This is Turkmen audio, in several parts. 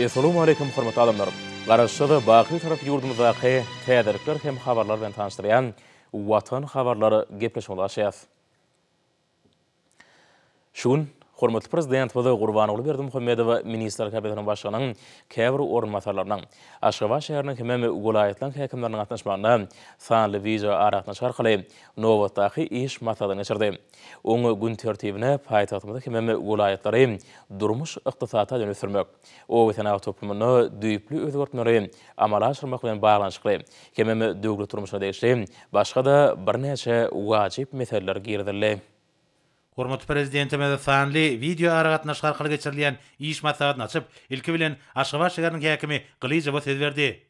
Assalamu alaikum hormatly adamlar. Garaşsygy baqy tarap ýurdumyzdaky täzelikler hem habarlar bilen tanışdyrýan Watan Habarlary gepleşmeli başlaýar. Şuň hormatly prezident we Gurbanoğlu Berdimuhammedow minister kabinetiniň başlygynyň käbir orunmatarlarynyň Aşgabat şäheriniň hemme welaýatlaryň häkimleriniň gatnaşmagyna sanly video aratnaş arkaly nowatdaky iş masalyny geçirdi. Oňa gün tertibine paýtagtymyzda hemme welaýatlary durmuş ykdysata dönüşdirmek, o wetana toplumyny düýpli özgertmeleri amala aşyrmak bilen baglanyşykly hemme döwlet turmuşyna degişli başga da bir näçe wajyp meseleler girdiler. Hormatly prezidentime sanly video aragatnaş arkaly geçirilýän iş maslahatyny açyp, ilki bilen Aşgabat şäheriniň häkimi Glyjova söz berdi.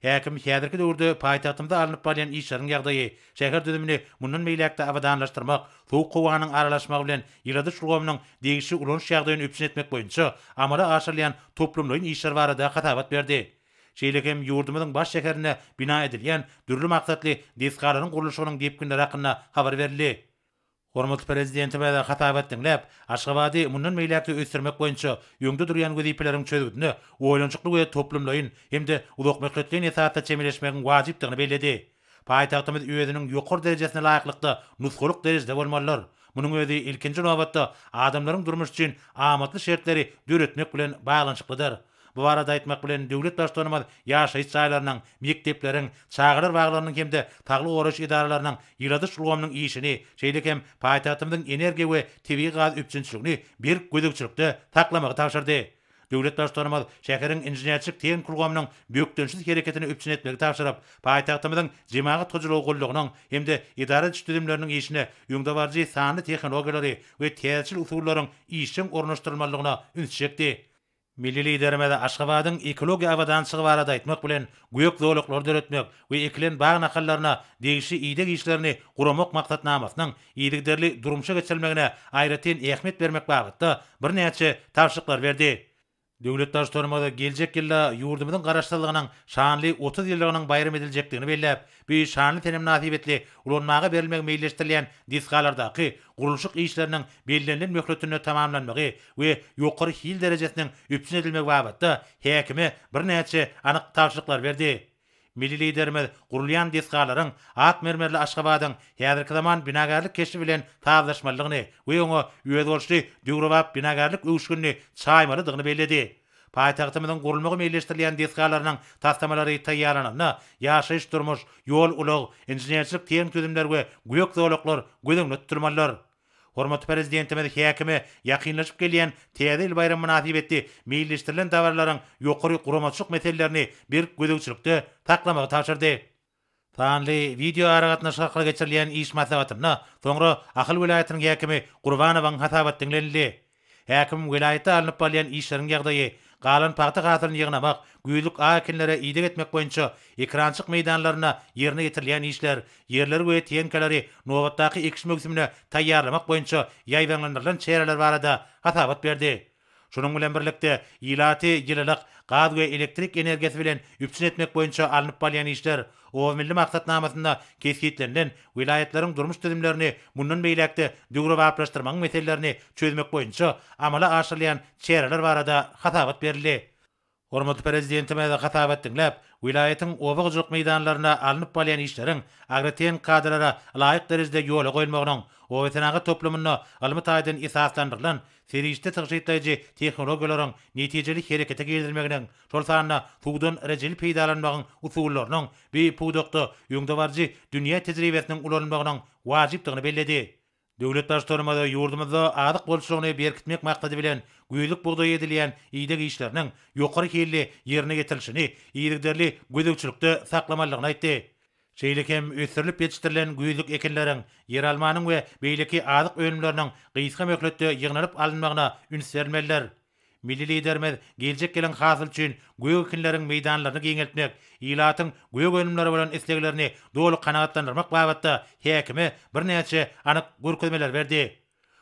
Häkim häzirki döwürde paýtagtymda alınıp barýan işleriň ýagdaýy, şäher düzümini mundan meýlekde abadanlaşdyrmak, soğuk howanyň aralaşmagy bilen ýylady şulgamynyň degişli ulanş ýagdaýyny üpsin etmek boýunça amala aşyrylýan toplumlaryň işleri barada hatabat berdi. Şeýlekem ýurdumyzyň baş şäherine bina edilýän dürli maksatly deskalaryň gurulşynyň depkinleri hakynda habar berildi. Hormatly prezidentime de hatabat dinläp, Aşgabady mundan meýlekde ösdürmek boýunça ýöňde durýan wezipeleriň çözgüdini oýlançykly we toplumlaryň hemde ulak mekletliň esasda çemeleşmegiň wajypdygyny bellädi. Paýtagtymyz özüniň ýokary derejesine laýyklykda nusgulyk derejede bolmalylar. Munyň özi ilkinji nowatda adamlaryň durmuş üçin amatly şertleri döretmek bilen baglanyşyklydyr. Bu arada aýtmak bilen döwlet başlanmaz ýaşaýyş jaýlarynyň, mektepleriň, çagyrar baglarynyň hemde tagly goraş idaralarynyň ýylady şulgamynyň işini, şeýlekem paýtagtymyzyň energiýa we tebii gaz üpçünçiligini bir gödükçilikde taklamagy tapşyrdy. Döwlet başlanmaz şäheriň inženerçilik teknik kurgamynyň bökdönşsiz hereketini üpçün etmegi tapşyryp, paýtagtymyzyň jemaat hojulugy gollugynyň hemde idara düzümleriniň işine ýöňde barjy sanly tehnologiýalary we täzeçil usullaryň işiň ornaşdyrylmalygyna üns çekdi. Milli liderime de Aşgabatyň ekologiýa awadançygy barada aýtmak bilen göýek zowluklar döretmek we eklen bagy nakallaryna degişli iýdek işlerini guramak maksatnamasynyň iýdigderli durmuşa geçirilmegine aýratyn ähmiýet bermek bagtda bir näçe tapşyryklar berdi. Döwlet başlanmada geljek ýylda ýurdumyzyň garaşdyrlygynyň şanly 30 ýyllygynyň baýram ediljekdigini belläp, bu şanly tenem nasibetli ulanmaga berilmek meýilleşdirilýän diskalardaky gurulşyk işleriniň bellenlen möhletini tamamlanmagy we ýokary hil derejesiniň üpsin edilmegi babatda häkime bir näçe anyk tapşyryklar berdi. Milli liderimiz gurulýan deskalaryň ak mermerli Aşgabatyň häzirki zaman binagarlyk keşi bilen taýlaşmalygyny we oňa öýdolşy döwrewap binagarlyk öwüşgünni çaýmalydygyny bellädi. Paýtagtymyzyň gurulmagy meýilleşdirilýän deskalarynyň taslamalary taýýarlanyna ýaşaýyş durmuş, ýol ulag, inženerçilik teknik düzümler we göýek zowluklar gödüňde tutulmalylar. Hormatly prezidentime häkime ýakynlaşyp gelýän täze il bayram münasibetli meýilleşdirilen dawarlaryň ýokary guramaçyk meselelerini bir gödükçilikde taklamagy tapşyrdy. Sanly video aragatnaş arkaly geçirilýän iş maslahatyna soňra Akyl welaýatynyň häkimi Gurbanowyň hatabat dinlenildi. Häkim welaýatda alınıp barýan işleriň ýagdaýy, galan paýta gatyryny ýygnamak, güýlük aýkinlere iýdik etmek boýunça ekrançyk meýdanlaryna ýerine getirilýän işler, ýerleri we teňkeleri nowatdaky ekiş mögsümine taýýarlamak boýunça ýaýdanlandyrylan çäreler barada hatabat berdi. Şunun bilen birlikde ýylaty ýylylyk gaz we elektrik energiýasy bilen üpsin etmek boýunça alınıp barýan işler, o milli maksatnamasynda kesgitlenen vilayetlaryň durmuş düzümlerini mundan meýlekde döwrewaplaşdyrmagyň meselelerini çözmek boýunça amala aşyrylýan çäreler barada hatabat berildi. Hormatly prezidentime de hatabat dinläp, vilayetin owagyjylyk meýdanlaryna alınıp barýan işleriň agreten kadrlara laýyk derejede ýola goýulmagynyň o wetanagy toplumyny almy taýdan esaslandyrylan serişde täşkilitleýiji tehnologiýalaryň netijeli herekete geldirmeginiň şol sanyna suwdan rejeli peýdalanmagyň usullarynyň bir pudokda ýöňde barjy dünýä tejribesiniň ulanmagynyň wajypdygyny bellädi. Döwlet başlanmada ýurdumyzda adyk bolşugyny berkitmek maksady bilen güýlük bugdaý edilýän iýdek işleriniň ýokary hilli ýerine getirilişini iýdigderli gödükçilikde saklamalygyny aýtdy. Şeýlekem ösürilip ýetişdirilen güýlük ekinleriň, ýer almanyň we beýleki adyk önümleriniň gysga möhletde ýygnaryp alınmagyna üns bermeliler. Milli liderimiz geljek gelen hasyl üçin göýek ekinleriň meýdanlaryny geňeltmek, ýylatyň göýek önümleri bilen isleglerini dolu kanagatlandyrmak babatda häkime bir näçe anyk görkezmeler berdi.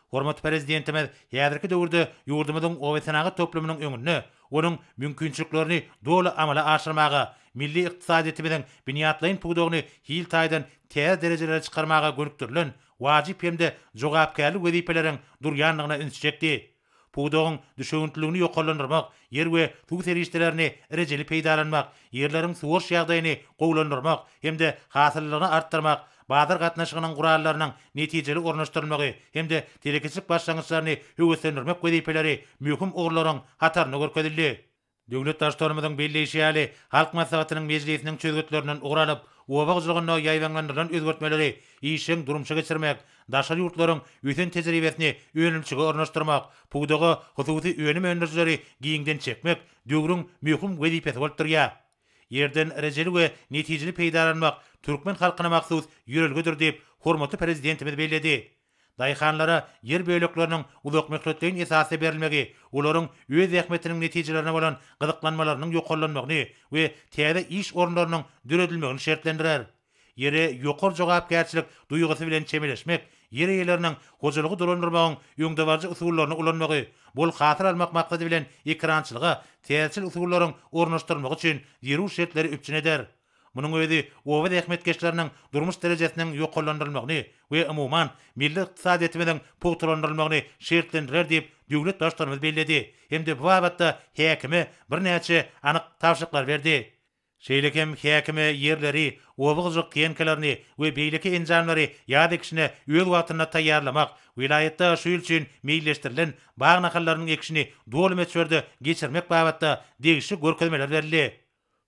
Hormatly prezidentimiz häzirki döwürde ýurdumyzyň owetanagy toplumynyň öňünde onuň mümkinçiliklerini dolu amala aşyrmagy, milli ykdysadyetimiziň biniatlaýyn pudogyny hil taýdan täze derejelere çykarmaga gönükdirilen wajyp hemde jogapkärlik wezipeleriň durýanlygyna üns çekdi. Puğdoğun düşöntülüğünü yoqollandırmak, yer we tuğ serişlerini ereceli peýdalanmak, yerlerin suwurş ýagdaýyny gowlandyrmak hemde hasyllygyny artdyrmak, bazar gatnaşygynyň gurallarynyň netijeli ornaşdyrylmagy hemde telekiçlik başlangyçlaryny höwetlendirmek wezipeleri mühim oglaryň hataryny görkezildi. Döwlet başlarymyzyň belleşýäli halk maslahatynyň mejlisiniň çözgütlerinden ugranyp, obagjygyny ýaýlanlandyran özgertmeleri işiň durumşa geçirmek, daşary ýurtlaryň öten tejribesini öňümçige ornaşdyrmak, puýdagy hususy öňüm öndürjileri giýiňden çekmek döwrüň mühim wezipesi bolup durýar. Yerden ereceli we netijeli peýdalanmak türkmen halkyna maksus ýörelgedir diýip hormatly prezidentimiz belledi. Daýhanlara yer böýlekleriniň uzak möhletliğin esasy berilmegi, olaryň öz ähmetiniň netijelerine bolan gyzyklanmalarynyň ýokallanmagyny we täze iş orunlarynyň düredilmegini şertlendirer. Yere ýokary jogapkärçilik duýgusy bilen çemeleşmek, yer eýleriniň hojalygy dolandyrmagyň ýöňdebarjy usullaryny ulanmagy, bol hatyr almak maksady bilen ekrançylyga täsir usullaryň ornaşdyrmagy üçin ýerü şertleri üpçün eder. Munun özi owa ähmetkeşleriniň durmuş derejesiniň ýokallandyrylmagyny we umuman milli ykdysadyetimiziň puwtulandyrylmagyny şertlendirer diýip döwlet başlarymyz belledi. Hemde bu babatda häkimi bir näçe anyk tawşyklar berdi. Şeýlekem häkimi yerleri, owagyjyk kienkelerini we beýleki enjamlary ýa-da kişine öz wagtyna taýýarlamak, vilayetde şu ýyl üçin meýilleşdirilen baý nakallarynyň ekşini doly meçberde geçirmek babatda degişli görkezmeler berildi.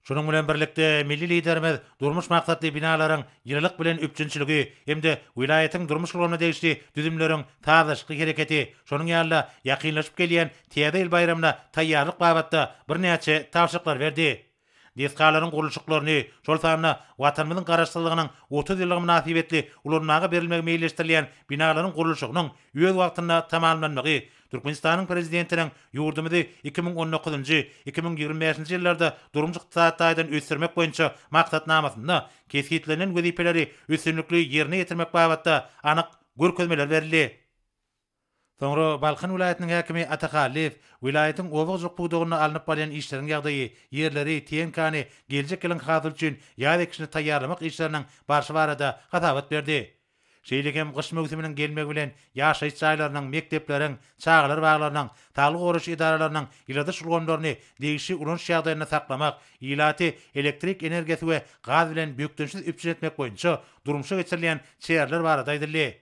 Şunun bilen birlikde milli liderimiz durmuş maksatly binalaryň ýylyk bilen üpçünçiligi hemde wilayatyň durmuş gurulmagyna degişli düzümleriň tazaşyk hereketi, şonuň ýalyna ýakynlaşyp gelýän täze ýyl bayramyna taýýarlyk babatda bir näçe tawşyklar berdi. Deskalaryň gurulşyklaryny, şol sanyna watanymyzyň garaşsyzlygynyň 30 ýyllyk münasibetli ulanmaga berilmegi meýilleşdirilen binalaryň gurulşygynyň öz wagtyna tamamlanmagy, Türkmenistanyň prezidentiniň ýurdumyzy 2019-2025-nji ýyllarda durmuş ykdysadydan ösürmek boýunça maksatnamasyna keskitlenen wezipeleri üstünlikli ýerine ýetirmek babatda anyk görkezmeler berildi. Soňra Balkan vilayatynyň häkimi Atakalif vilayatyň obagjyk puwdugyny alnyp barýan işleriň ýagdaýy, yerleri, teňkany geljek ýylyň hasyl üçin ýa-da kişini taýýarlamak işleriniň barşy barada hatabat berdi. Şeýlekem gyş mewsiminiň gelmegi bilen ýaşaýyş jaýlarynyň, mektepleriň, çağlar baglarynyň, saglyk goruş idaralarynyň ýylda şulganlaryny degişli ulanş ýagdaýyna saklamak, ýylaty elektrik energiýasy we gaz bilen bökdünsiz üpçün etmek boýunça durmuşa geçirilen çeýerler barada aýdyldy.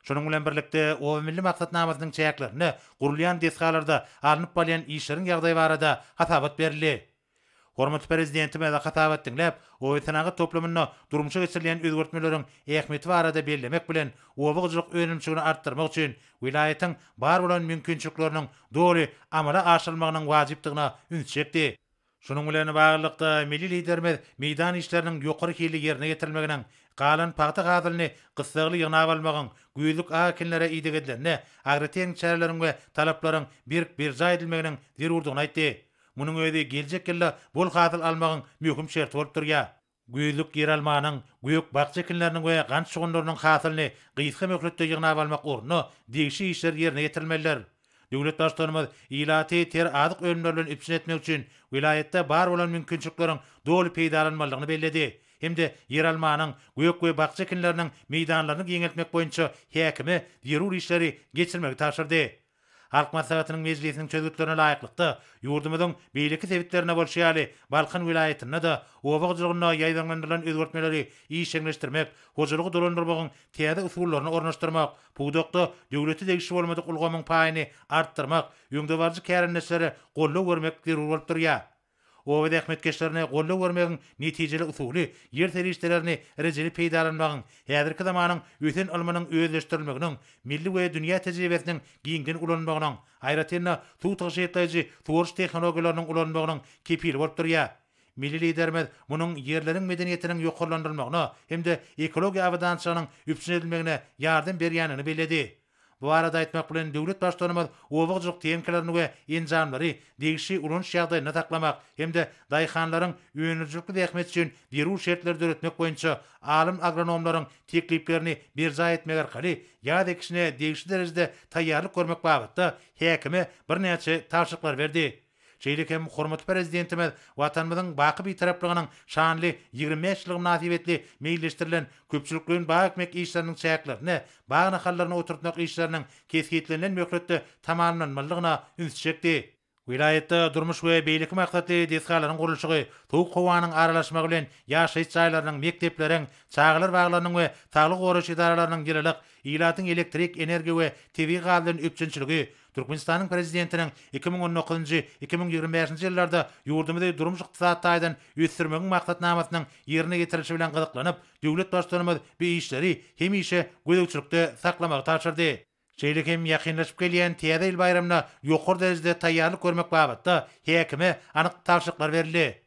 Şonuň bilen birlikde o milli maksatnamasynyň çäklerini gurulýan deskalarda alnyp barýan işleriň ýagdaýy barada hatabat berildi. Hormatly prezidentime de hatabat dinläp, o ýetnagy toplamyny durmuşa geçirilen özgertmeleriň ähmeti barada bellemek bilen obagjyk önümçigini artdyrmak üçin wilayatyň bar bolan mümkinçilikleriniň doly amala aşyrylmagynyň wajypdygyna üns çekdi. Şonuň bilen baglykda milli liderimiz meýdan işleriniň ýokary hili ýerine getirilmeginiň galan paýta gazylyny gysgaly ýygnap almagyň güýlük akinlere ýydyk edilenine agreteň çäreleriň we talaplaryň bir jaý edilmeginiň zerurdygyny aýtdy. Munun özi geljek ýylda bol hasyl almagyň möhüm şert bolup durýar. Güýlük ýer almanyň, güýük bagçekinleriniň we gant şugunlarynyň hasylyny gysga möhletde ýygnap almak orny degişli işler ýerine getirilmeliler. Döwlet başlarymyz ýylaty ter azyk ölümler bilen üpçün etmek üçin wilayetde bar bolan mümkinçilikleriň doly peýdalanmalygyny belledi. Hemde yer almanyň, güýük we bagçekinleriniň meýdanlaryny giňeltmek boýunça häkimi ýerur işleri geçirmegi taşyrdy. Halk maslahatynyň mejlisiniň çözgütlerine laýyklykda ýurdumyzyň beýleki sebitlerine bolşýaly Balkan vilayatyna da obagjygyna ýaýlandyrylan özgertmeleri işeňleşdirmek, hojalygy dolandyrmagyň täze usullaryny ornaşdyrmak, puwdakda döwleti degişli bolmadyk ulgamyň paýyny artdyrmak, ýöňdebarjy kärenleşleri gollaw bermek zerur bolup durýar. O we ähmetkeşlerine gollaw bermegiň netijeli usuly yer serişlerini ereceli peýdalanmagyň, häzirki zamanyň öten almanyň özleşdirilmeginiň, milli we dünýä tejribesiniň giňden ulanmagynyň, aýratynda suw taşyýaty, suwurş tehnologiýalarynyň ulanmagynyň kepili bolup durýar. Milli liderimiz munyň yerleriň medeniýetiniň ýokallandyrylmagyna hemde ekologiýa awadançylygynyň üpçün edilmegine ýardam berýänini belledi. Bu arada aýtmak bilen döwlet başlarymyz obagjyk teňkelerini we enjamlary degişli ulanş ýagdaýyna saklamak hemde daýhanlaryň öňürjükli ähmet üçin ýerü şertler döretmek boýunça alim agronomlaryň tekliplerini bir jaý etmek arkaly ýa-da kişine degişli derejede taýýarlyk görmek babatda häkimi bir näçe tawşyklar berdi. Şeýlekem hormatly prezidentimiz watanymyzyň baky bir taraplygynyň şanly 25 ýylyg nasibetli meýilleşdirilen köpçülikliğin bagmek işleriniň çäklaryny, bagna hallaryny oturtmak işleriniň keskitlenen möhletde tamamlanmalygyna ünsçekdi. Vilayetde durmuş we beýlik maksatly deskalaryň gurulşygy, tuğ howanyň aralaşmagy bilen ýaşaýyş jaýlarynyň, mektepleriň, çağlar baglarynyň we saglyk goraş idaralarynyň ýylylyk ilatyň elektrik, energiýa we TV galynyň öpçünçiligi Türkmenistanyň prezidentiniň 2019-2025 ýyllarda ýurdumyzda durmuş ykdysadydan ösdürmegiň maksatnamasynyň ýerine getirilişi bilen gyzyklanyp, döwlet başlarymyz bu işleri hemişe gödäwçilikde saklamagy taşyrdy. Şeýlekem ýakynlaşyp gelýän Täze ýyl bayramyna ýokary derejede taýýarlyk görmek babatda häkime anyk tawşyklar berildi.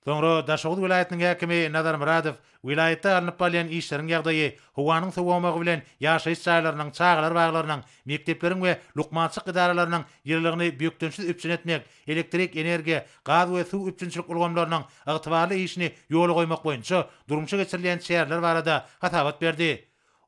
Soňra Daşoğlu vilayetiniň häkimi Nazar Muradow vilayetde alınıp bolýan işleriň ýagdaýy, howanyň sowamagy bilen ýaşaýyş jaýlarynyň, çağlar baglarynyň, mektepleriň we lukmançyk idaralarynyň ýyllygyny büýükdensiz öpçün etmek, elektrik, energiýa, gaz we suw öpçünçilik ulgamlarynyň ygtybarly işini ýola goýmak boýunça durmuşa geçirilýän şäherler barada hatabat berdi.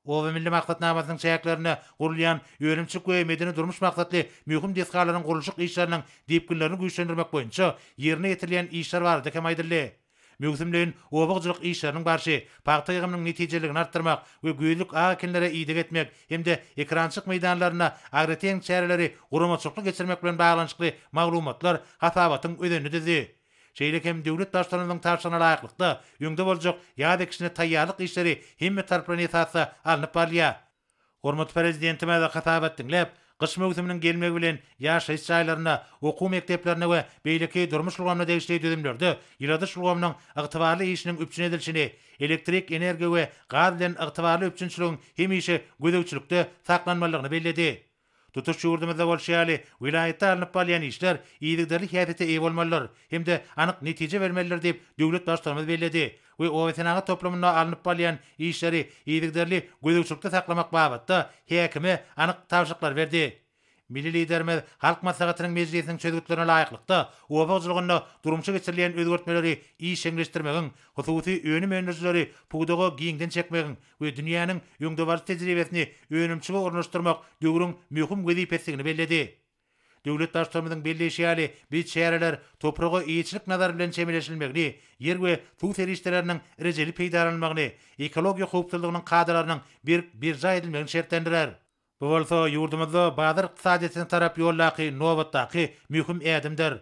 O we milli maksatnamasynyň çäklaryny gurulýan öýrençik we medeni durmuş maksatly mühim deskalaryň gurulşyk işleriniň diýipginlerini güýçlendirmek boýunça ýerine getirilýän işler barada kem aýdyldy. Mögümlerin obagçylyk işleriniň barşy paýta ýygymynyň netijeligini artdyrmak we göýlük akinlere iýdik etmek hemde ekrançyk meýdanlaryna agreten çäreleri guramaçykly geçirmek bilen baglanyşykly maglumatlar hatabatyň ödenini dizi. Şeýlekem döwlet başlarynyň tarşyna laýyklykda ýöňde boljak ýa-da kişine taýýarlyk işleri hemme taraplaryndan esasy alınıp barýar. Hormatly prezidentime de hatabat dinläp, gyş mövsüminiň gelmegi bilen ýaşaýyş jaýlaryna, okuw mekdeplerine we beýleki durmuş ulgamna degişli düzümlerde ýyladyş ulgamynyň ygtybarly işiniň öpçün edilişini, elektrik, energiýa we gaz bilen ygtybarly öpçünçiligiň hemişe gödäwçilikde saklanmalygyny bellädi. Tutuş ýurdumyzda bolşýaly vilayetde alınıp bolýan işler iýdigderli häsiýete eý bolmalylar hemde anyk netije bermeliler diýip döwlet başlarymyz bellädi we o wetanaga toplamynda alınıp bolýan işleri iýdigderli gödäwçilikde saklamak babatda häkime anyk tawşyklar berdi. Milli liderimiz halk maslahatynyň mejlisiniň çözgütlerine laýyklykda obagçylygyna durmuşa geçirilýän özgertmeleri işeňleşdirmegiň, hususy öňüm öňürleri pugudaga giňden çekmegiň we dünýäniň öňde bar tejribesini öňümçige ornaşdyrmak döwrüň möhüm wezipesini bellädi. Döwlet başlarymyzyň belleşýäli bir şäherler topraga iýçilik nazary bilen çemeleşilmegini, ýer we suw serişleriniň rejeli peýdalanmagyny, ekologiýa howpsuzlygynyň kadrlarynyň bir jaý edilmegini şertlendirer. Bu bolsa ýurdumyzda bazyr ykdysadyetine tarap ýollaky nowatdaky mühim ädimdir.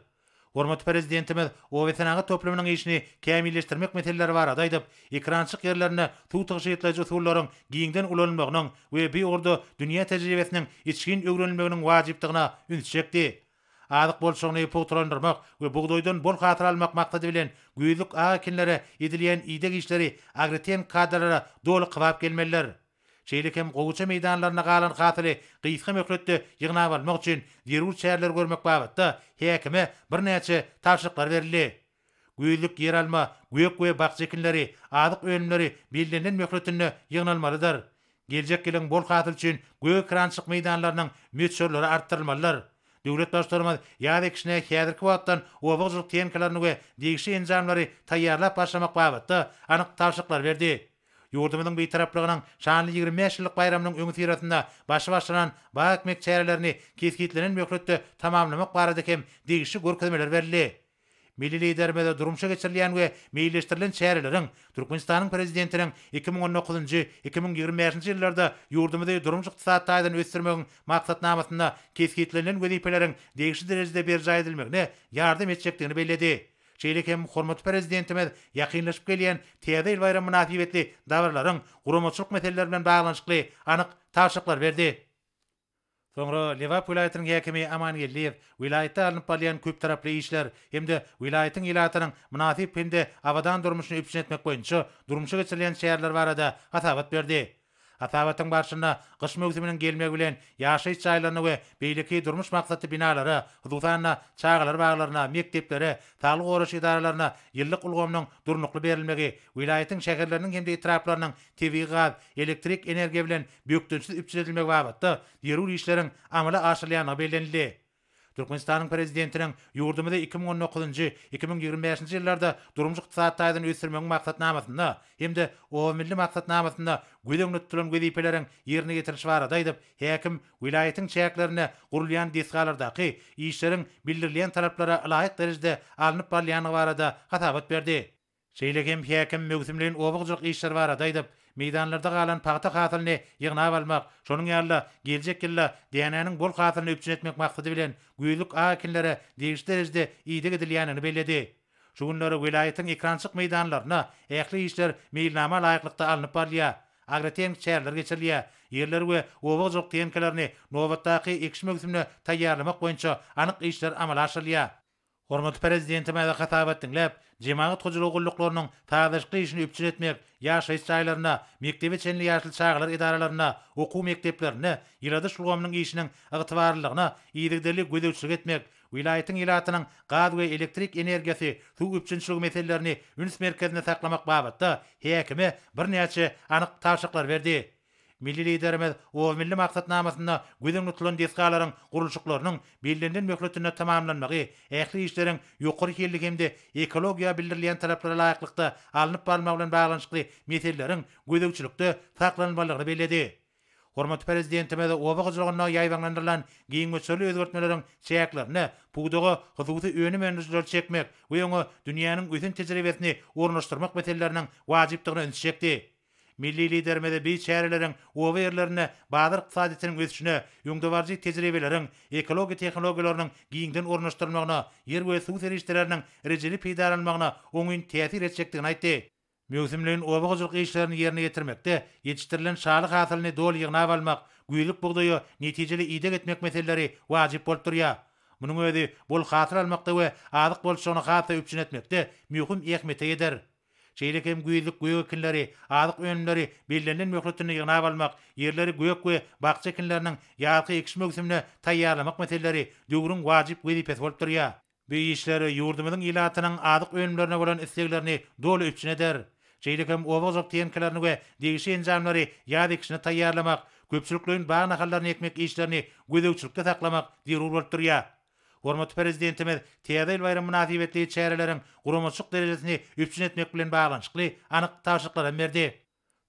Hormatly prezidentimiz o wetanaga toplamynyň işini kämilleşdirmek meseleleri barada aýdyp, ekrançyk ýerlerine suw taşyýatlaryjy usullaryň giňden ulanmagynyň we bir orada dünýä tejribesiniň içkin öwrenilmeginiň wajypdygyna ünsçekdi. Adyk bolşagyny puturandyrmak we bugdoýdan bol hatyr almak maksady bilen göýlük akinlere edilýän iýdek işleri agreten kadrlara doly kybap gelmeliler. Şeýlekem gowuça meýdanlaryna galan hatyry gysga möhletde ýygnap almak üçin derul şäherler görmek babatda häkime bir näçe tawşyklar berildi. Göýlük ýer alma, göýek we bakçekinleri, adyk öňümleri belirlenen möhletinde ýygnalmalydyr. Geljek gelen bol hatyr üçin göýek krançyk meýdanlarynyň möçürleri artdyrylmalydyr. Döwlet başlarymyz ýa-da kişine häzirki wagtdan obagçylyk tenkalaryny we degişli enjamlary taýýarlap başlamak babatda anyk tawşyklar berdi. Ýurdumyzyň bir taraplygynyň şanly 25 ýyllyk bayramynyň öňü tirasynda başlanan bagmek çärelerini keskitlenen möhletde tamamlamak barada hem degişli görkezmeler berildi. Milli liderimiz durmuşa geçirilýän we meýilleşdirilen çäreleriň Türkmenistanyň prezidentiniň 2019-2025 ýyllarda ýurdumyzda durmuş ykdysadydan ösdürmegiň maksatnamasynda keskitlenen wezipeleriň degişli derejede bir jaý edilmegine ýardam etjekdigini bellädi. Şeýlekem hormatly prezidentimiz ýakynlaşyp gelýän Täze ýyl bayramyna nasibetli dawarlaryň guramaçylyk meseleleri bilen baglanyşykly anyk tawşyklar berdi. Soňra Lewap vilayatynyň häkimi Amangeliýew vilayatda alınıp bolýan köp taraply işler hemde vilayatyň ilatynyň münasip hemde awadan durmuşyny öpçün etmek boýunça durmuşa geçirilýän şäherler barada hatabat berdi. Hatabatyň barşyna gyş mövsüminiň gelmegi bilen ýaşaýyş jaýlaryny we beýleki durmuş maksatly binalara, hususan çağlar baglaryna, mekteplere, saglyk goraş idaralaryna ýyllyk ulgamynyň durnukly berilmegi, vilayatyň şäherleriniň hemde etraplarynyň TV, gaz, elektrik energiýa bilen büýükdensiz öpçün edilmegi babatda derul işleriň amala aşyrylýany bellenildi. Türkmenistan'ın prezidentinin yurdumyzda 2019-2025 ýyllarda durumjy ykdysadydan ösürmeň maksatnamasyna hemde o milli maksatnamasyna güýdüňli tutulan wezipeleriň ýerine getirişi barada aýdyp, häkim vilayatyň çäklerine gurulýan desgalardaky işleriň bildirilýän talaplara laýyk derejede alınıp barýany barada hatabat berdi. Şeýlegem häkim mögümliğin obagjylyk işler barada aýdyp, meydanlarda galan paýta hasylyny ýygnap almak, şonuň ýaly geljek ýylda DNA'nyň bol hasylyny üpçün etmek maksady bilen güýlük akinlere degişli derejede ýygy edilýänini bellädi. Şu günleri vilayatyň ekrançyk meydanlaryna ähli işler meýilnama laýyklykda alınıp barýar. Agraten çärler geçirilýär. Ýerler we obagjylyk tenkelerini nowatdaky ekşi mögümine taýýarlamak boýunça anyk işler amala aşyrylýar. Hormatly prezidentime de hatabat dinläp, jemaat hojulygy gulluklarynyň taýdaşky işini üpçün etmek, ýaşaýyş çaýlaryna, mektebi çenli ýaşly çağlar idaralaryna, okuw mekdeplerine, ýylady şulgamynyň işiniň ygtybarlygyna ýygyderli gödäwçilik etmek, vilayatyň ilatynyň gaz we elektrik energiýasy, suw üpçünçiligi meselelerini üns merkezine saklamak babatda häkime birnäçe anyk taşyklar berdi. Milli liderimiz o milli maksatnamasyna güýdüň tutulan desgalaryň gurulşyklarynyň bellenlen möhletine tamamlanmagy, ähli işleriň ýokary hilligi hemde ekologiýa bildirilýän talaplara laýyklykda alınıp barmak bilen baglanyşykly meseleleriň gödäwçilikde saklanmalygyny belledi. Hormatly prezidentime de obagjylygyna ýaýbanlandyrylan giňmeçeli özgertmeleriň çäklerini puwdagy hyzywty öňe menüjler çekmek we oňa dünýäniň öýün tejribesini ornaşdyrmak meseleläriniň wajypdygyny öňçekdi. Milli liderimiz bir çäreleriň owa ýerlerine bazyr ykdysadynyň ösüşine, ýöňdebarjy tejribeleriň, ekologi tehnologiýalarynyň giňden ornaşdyrylmagyna, ýer we suw serişleriniň rejeli peýdalanmagyna oňun täsir etjekdigini aýtdy. Mögümliğin obagjylyk işlerini ýerine getirmekde ýetişdirilen şalyk hasylyny doly ýygnap almak, güýlük bugdaýy netijeli ýydak etmek meseleleri wajyp bolup durýar. Munyň özi bol hasyl almakda we azyk bolşygyny hasa üpçün etmekde mühim ähmiýete eder. Şeýlekem güýlük göýe ekinleri, azyk önümleri bellenlen möhletini ýygnap almak, ýerleri göýek we bakça ekinleriniň ýarky ekşi mögümine taýýarlamak meseleleri döwrüň wajyp wezipesi bolup durýar. Bu işleri ýurdumyzyň ilatynyň azyk önümlerine bolan isleglerini doly üpçün eder. Şeýlekem obagjylyk tenkelerini we degişi enjamlary ýa-da ekşini taýýarlamak, köpçülikliň bagy nahallaryny ekmek işlerini gödäwçilikde saklamak zerur bolup durýar. Hormatly prezidentimiz Täze bayram münasibetli çäreleriň guramaçyk derejesini üpçün etmek bilen baglanyşykly anyk taşyklar berdi.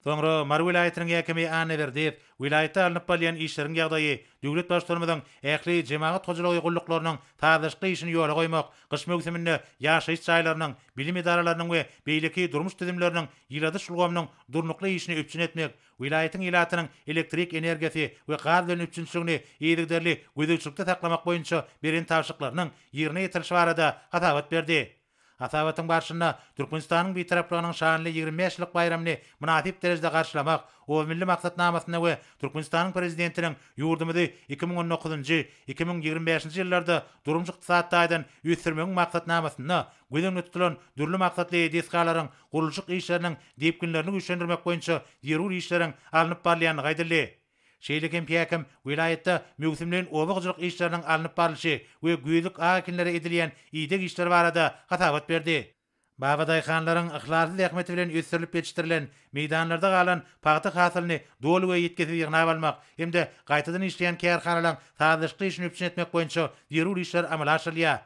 Soňra Mar vilayatynyň häkimi Anne berdi. Vilayatda alınıp barýan işleriň ýagdaýy, döwlet başlarymyzyň ähli jemaat hojulygy gulluklarynyň taýdaşky işini ýola goýmak, gyş mögüminde ýaşaýyş çaýlarynyň, bilim idaralarynyň we beýleki durmuş tüzümleriniň ýylady şulgamynyň durnukly işini üpçün etmek, vilayatyň ilatynyň elektrik energiýasy we gaz bilen üpçünçiligini ýygyderli gödäwçilikde saklamak boýunça beren taşyklarynyň ýerine ýetirişi barada hatabat berdi. Hatabatyň başyna Türkmenistanyň bir taraplygynyň şanly 25 ýyllyk bayramyny münasip derejede garşylamak, o milli maksatnamasyna we Türkmenistanyň prezidentiniň ýurdumyzy 2019-2025 ýyllarda durumjy ykdysadydan ösürmeň maksatnamasyna güýdüňli tutulan dürli maksatly desgalaryň gurulşyk işleriniň depkinlerini güýçlendirmek boýunça ýerul işleriň alınıp barýanyny gaýdyldy. Şeýlekem häkim vilayatda mögümliğin obagjylyk işleriniň alınıp barlyşy we güýlük akinlere edilýän ýydak işler barada hatabat berdi. Babaday hanlaryň ıhlarly ähmeti bilen ösürilip ýetişdirilen meydanlarda galan paýta hasylyny doly we ýetkizip ýygnap almak hemde gaýtadan işleýän kärhanalaryň taýdaşky işini üpçün etmek boýunça ýerul işler amala aşyrylýar.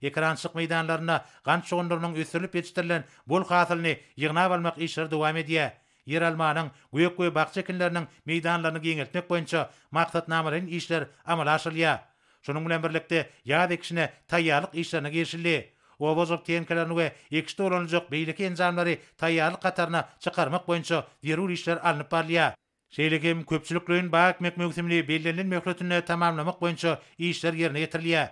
Ekrançyk meydanlaryna gant şogunlarynyň ösürilip ýetişdirilen bol hasylyny ýygnap almak işleri dowam edýär. Yer almanyň göýek we bakça ekinleriniň meydanlaryny geňeltmek boýunça maksatnamalaryň işler amala aşyrylýar. Şonuň bilen birlikde ýa-da ekşine taýýarlyk işlerine girişildi. Obagjylyk tenkelerini we ekşide olanjak beýleki enjamlary taýýarlyk kataryna çykarmak boýunça ýerul işler alınıp barýar. Şeýlekem köpçülikliň bagy ekmek mögümini bellenlen möhletine tamamlamak boýunça işler ýerine ýetirilýär.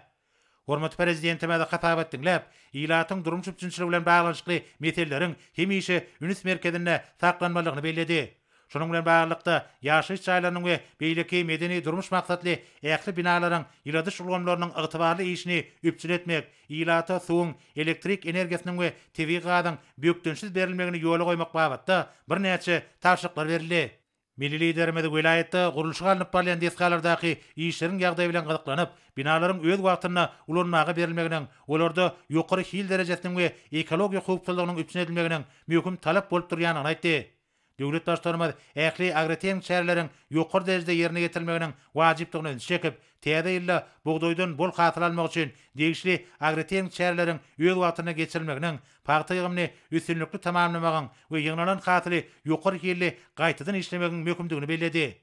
Hormatly prezidentime de hatabat dinläp, ilatyň durmuş üpçünçiligi bilen baglanyşykly meseleleriň hemişe üns merkezine saklanmalygyny belledi. Şonuň bilen baglykda ýaşaýyş çaýlarynyň we beýleki medeni durmuş maksatly ähli binalaryň ýylady şulgamlarynyň ygtybarly işini üpçün etmek, ilata suwuň, elektrik energiýasynyň we tebii gazyň bökdünsiz berilmegini ýola goýmak babatda birnäçe taşyklar berildi. Milli liderimiz vilayatda gurulşyga alınıp barýan desgalardaky işleriň ýagdaýy bilen gyzyklanıp, binalaryň öz wagtyna ulanmagy berilmeginiň, olarda ýokary hil derejesiniň we ekologiýa howpsuzlygynyň üpçün edilmeginiň möhüm talap bolup durýanyny aýtdy. Döwlet başlarymyz ähli agrotem şäherleriň ýokary derejede ýerine getirilmeginiň wajypdygyny çekip, täze ýylda bugdoýdan bol hasyl almak üçin degişli agrotem şäherleriň öz watyna geçirilmeginiň paýta ýygyny üstünlikli tamamlamagyň we ýygnalan hasyly ýokary ýerli gaýtadan işlemegiň möhümdigini bellädi.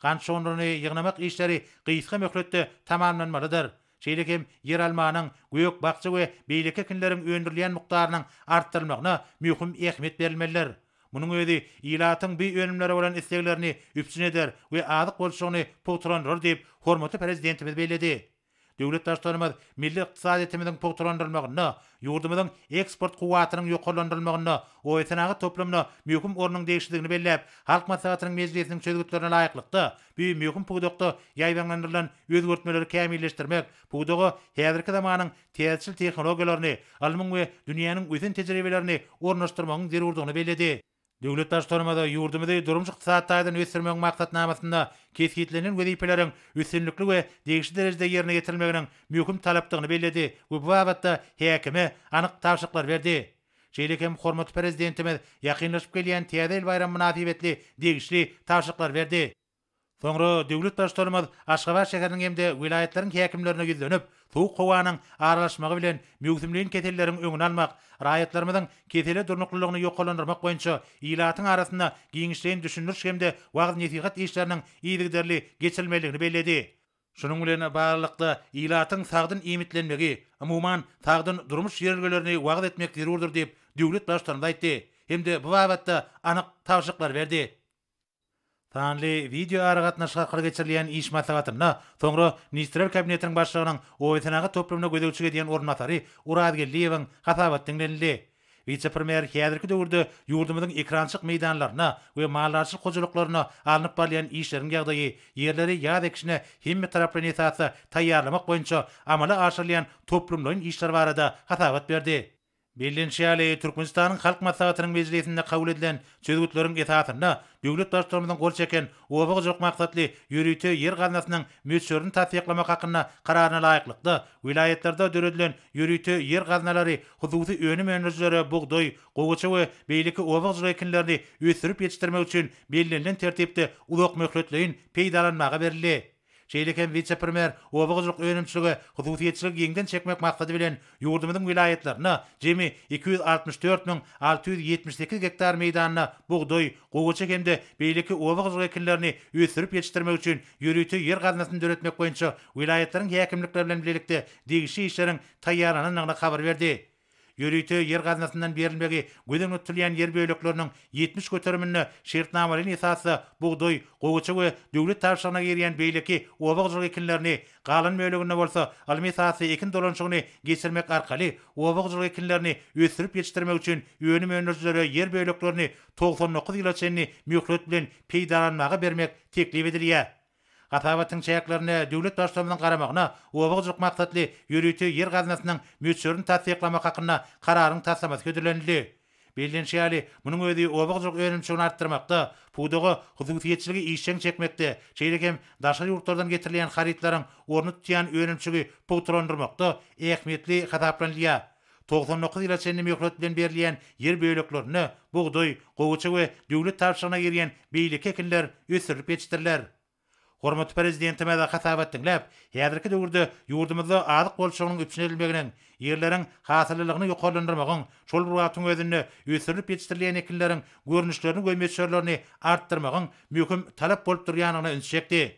Gançonlaryny ýygnamak işleri gysga möhletde tamamlanmalydyr. Şeýlekem ýer almanyň göýök bakça we beýleki kinleriň öndürilýän mukdarynyň artdyrylmagyna möhüm ähmiýet berilmelidir. Munyň özi ilatyň bir önümleri bolan isleglerini üpsün eder we adyk bolşugyny pogturandyr diýip hormatly prezidentimiz bellädi. Döwlet başlarymyz milli ykdysadyetimiziň pogturandyrylmagyna, ýurdumyzyň eksport kuwatynyň ýokarlandyrylmagyna, o etnagy toplumyna möhüm ornuň degişdigini belläp, halk maslahatynyň mejlisiniň sözgütlerine laýyklykda bir möhüm pugdokda ýaýlanlandyrylan özgörtmeleri kämilleşdirmek, pugdogy häzirki zamanyň täsirli tehnologiýalaryny, alymyň we dünýäniň öýsen tejribelerini ornaşdyrmagyň zerurdygyny bellädi. Döwlet başlarymyz ýurdumyzy durmuş ykdysadydan ösdürmek maksatnamasynda kesgitlenen wezipeleriň üstünlikli we degişli derejede ýerine getirilmeginiň möhüm talapdygyny bellädi we bu babatda häkime anyk tawşyklar berdi. Şeýlekem hormatly prezidentimiz ýakynlaşyp gelýän täze ýyl bayram münasibetli degişli tawşyklar berdi. Soňra döwlet başlarymyz Aşgabat şäheriniň hemde vilayatlariň häkimlerine ýüzlenip, soğuk howanyň aralaşmagy bilen möhümliğin ketelleriň öňüni almak, raýatlarymyzyň ketele durnuklylygyny ýokalandyrmak boýunça ilatyň arasynda giňişleýän düşündiriş hemde wagt nesihat işleriniň ýygyderli geçirilmeligini bellädi. Şunun bilen baglanykda ilatyň sagdyn imitlenmegi, umumyň sagdyn durmuş ýerlerini wagt etmek zerurdur diýip döwlet başlarymyz aýtdy. Hemde bu babatda anyk tawşyklar berdi. Sanly video aragatnaşyga gyr geçirilýän iş maslahatyna, soňra ministrler kabinetiniň başlygynyň oýtanagy toplumyna gödegçilik edýän ornatary Uradgelliýewiň hasabat dinlenildi. Vice-premier häzirki döwürde ýurdumyzyň ekrançyk meýdanlaryna we mallarçylyk hojalyklaryna alınıp barýan işleriň ýagdaýy, ýerleri ýad ekişine hemme taraply nesatsa taýýarlamak boýunça amala aşyrylýan toplumlaryň işleri barada hasabat berdi. Bilinçäli Türkmenistanyň halk maslahatynyň mejlisinde kabul edilen sözgütleriň esasyna döwlet başlarymyzyň gol çeken obagyjylyk maksatly ýürüýte ýer gaznasynyň möçürini tasdiklamak hakyna kararyna laýyklykda vilayetlerde döredilen ýürüýte ýer gaznalary hususy önüm öňüçleri bugdoý, gogaça we beýleki obagyjylyk ekinlerini ösürip ýetişdirmek üçin bellenlen tertipde uzak möhletleýin peýdalanmagy berildi. Şeýlekem vice-premier obagyjylyk önümçiligi hususiýetçilik ýeňden çekmek maksady bilen ýurdumyzyň vilayetlerine jemi 264.678 hektar meýdanyna bugdoý, gogaça hemde beýleki obagyjylyk ekinlerini ösürip ýetişdirmek üçin ýürüýte ýer gaznasyny döretmek boýunça vilayetleriň häkimlikleri bilen birlikde degişli işleriň taýýarlanynyny habar berdi. Ýürüýte ýer gaznasyndan berilmegi göden ötürilýän ýer böýlekleriniň 70 göterimine şertnamalaryň esasy bugdoý, gogaça we döwlet tarapyna girýän beýleki obagyjylyk ekinlerini galan möýlegine bolsa alym esasy ekin dolanşygyny geçirmek arkaly obagyjylyk ekinlerini ösürip ýetişdirmek üçin önüm öňüçleri ýer böýleklerini 99 ýyla çenli möhlet bilen peýdalanmagy bermek teklip edilýär. Hasabatyň çäklerini döwlet başlarymyzyň garamagyna, obagyjylyk maksatly ýürüýte ýer gaznasynyň möçürini tasdiklamak hakyna kararyň taslamasy ködürlenildi. Bilinçäli munyň özi obagyjylyk önümçiligini artdyrmakda, puwdagy hususiýetçiligi işeň çekmekde, şeýlekem daşary ýurtlardan getirilýän haritlaryň orny tutýan önümçiligi pogturandyrmakda ähmiýetli hasaplanýar. 99 ýyla çenli möhlet bilen berilýän ýer böýleklerini bugdoý, gogaça we döwlet tarapyna girýän beýleki ekinler ösürip ýetişdirilýär. Hormatly prezidentime de hasabat dinläp, häzirki döwürde ýurdumyzda adyk bolşugynyň üpsünelmeginiň, ýerleriň hasylylygyny ýokarlandyrmagyň, şol bir wagtyň özünde ösürip ýetişdirilýän ekinleriň görnüşlerini we möçürlerini artdyrmagyň möhüm talap bolup durýanyny öňçekdi.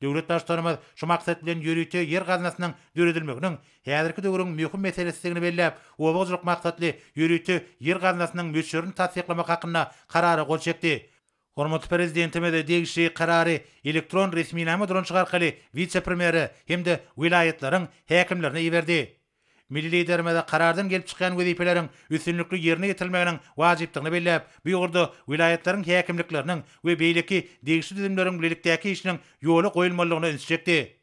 Döwlet başlarymyz şu maksat bilen ýürüýte ýer gaznasynyň döredilmeginiň häzirki döwrüň möhüm meselesini belläp, obagyjylyk maksatly ýürüýte ýer gaznasynyň möçürini tasdiklamak hakyna karary gol çekdi. Hormatly prezidentime de degişli karary elektron resminame durançyk arkaly vice-premieri hemde vilayetlaryň häkimlerine ýerberdi. Milli liderime de karardan gelip çykan wezipeleriň üstünlikli ýerine getirilmeginiň wajypdygyny belläp, bu ýurda vilayetlaryň häkimlikleriniň we beýleki degişli düzümleriň birlikdäki işiniň ýoly goýulmalygyny öňçekdi.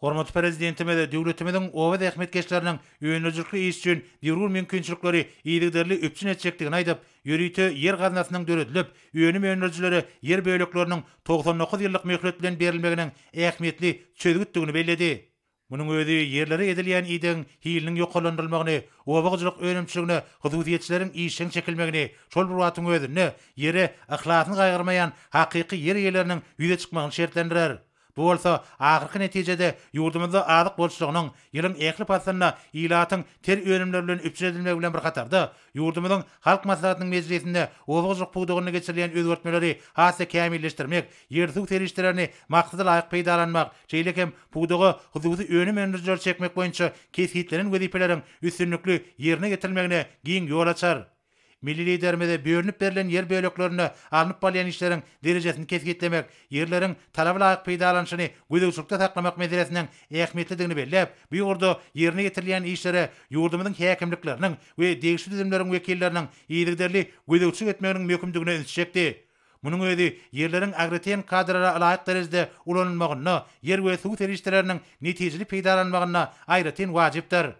Hormatly prezidentime de döwletimiziň owa ähmetkeşleriniň öňüçlikli iş üçin ýurul mümkinçilikleri ýygyderli öpçün etjekdigini aýdyp, ýürüýte ýer gaznasynyň döredilip, önüm öňüçleri ýer böýlekleriniň 99 ýyllyk möhlet bilen berilmeginiň ähmiýetli çözgütdigini bellädi. Munun özü yerleri edilýän ýydyň hiliniň ýokalandyrylmagyny, obagjylyk önemçiligini, hususiýetçilerin işiň çekilmegini, şol bir wagtyň özünde ýere ahlakyny gaýgyrmaýan hakyky yer ýerleriniň ýüze çykmagyny şertlendirer. Bu bolsa ahyrky netijede ýurdumyzda azyk bolşylygynyň ýylyň ähli pasyna ilatyň ter önümleri bilen üpçüledilmegi bilen bir katarda ýurdumyzyň halk maslahatynyň meclisinde obagjylyk puwdugyny geçirilen özgertmeleri hasy kämilleşdirmek, ýer suw terişlerini maksady laýyk peýdalanmak, şeýlekem puwdugy hususy önüm öndürjel çekmek boýunça keshitleriň wezipeleriň üstünlükli ýerine getirilmegine giň ýol açar. Milli liderimize bölünüp berilen yer böleklerini alınıp balyan işlerin derejesini keskitlemek, yerlerin talabı laýyk peýdalanşyny güdüçlükde saklamak meselesiniň ähmiýetlidigini belläp, bu ýurda yerine getirilen işlere ýurdumyzyň häkimlikleriniň we degişli düzümleriň wekilleriniň ýygyderli güdüçlük etmeginiň mümkindigine ünitjekdi. Munun özü yerlerin agreten kadrara laýyk derejede ulanylmagyna, yer we suw terişleriniň netijeli peýdalanmagyna aýratyn wajypdyr.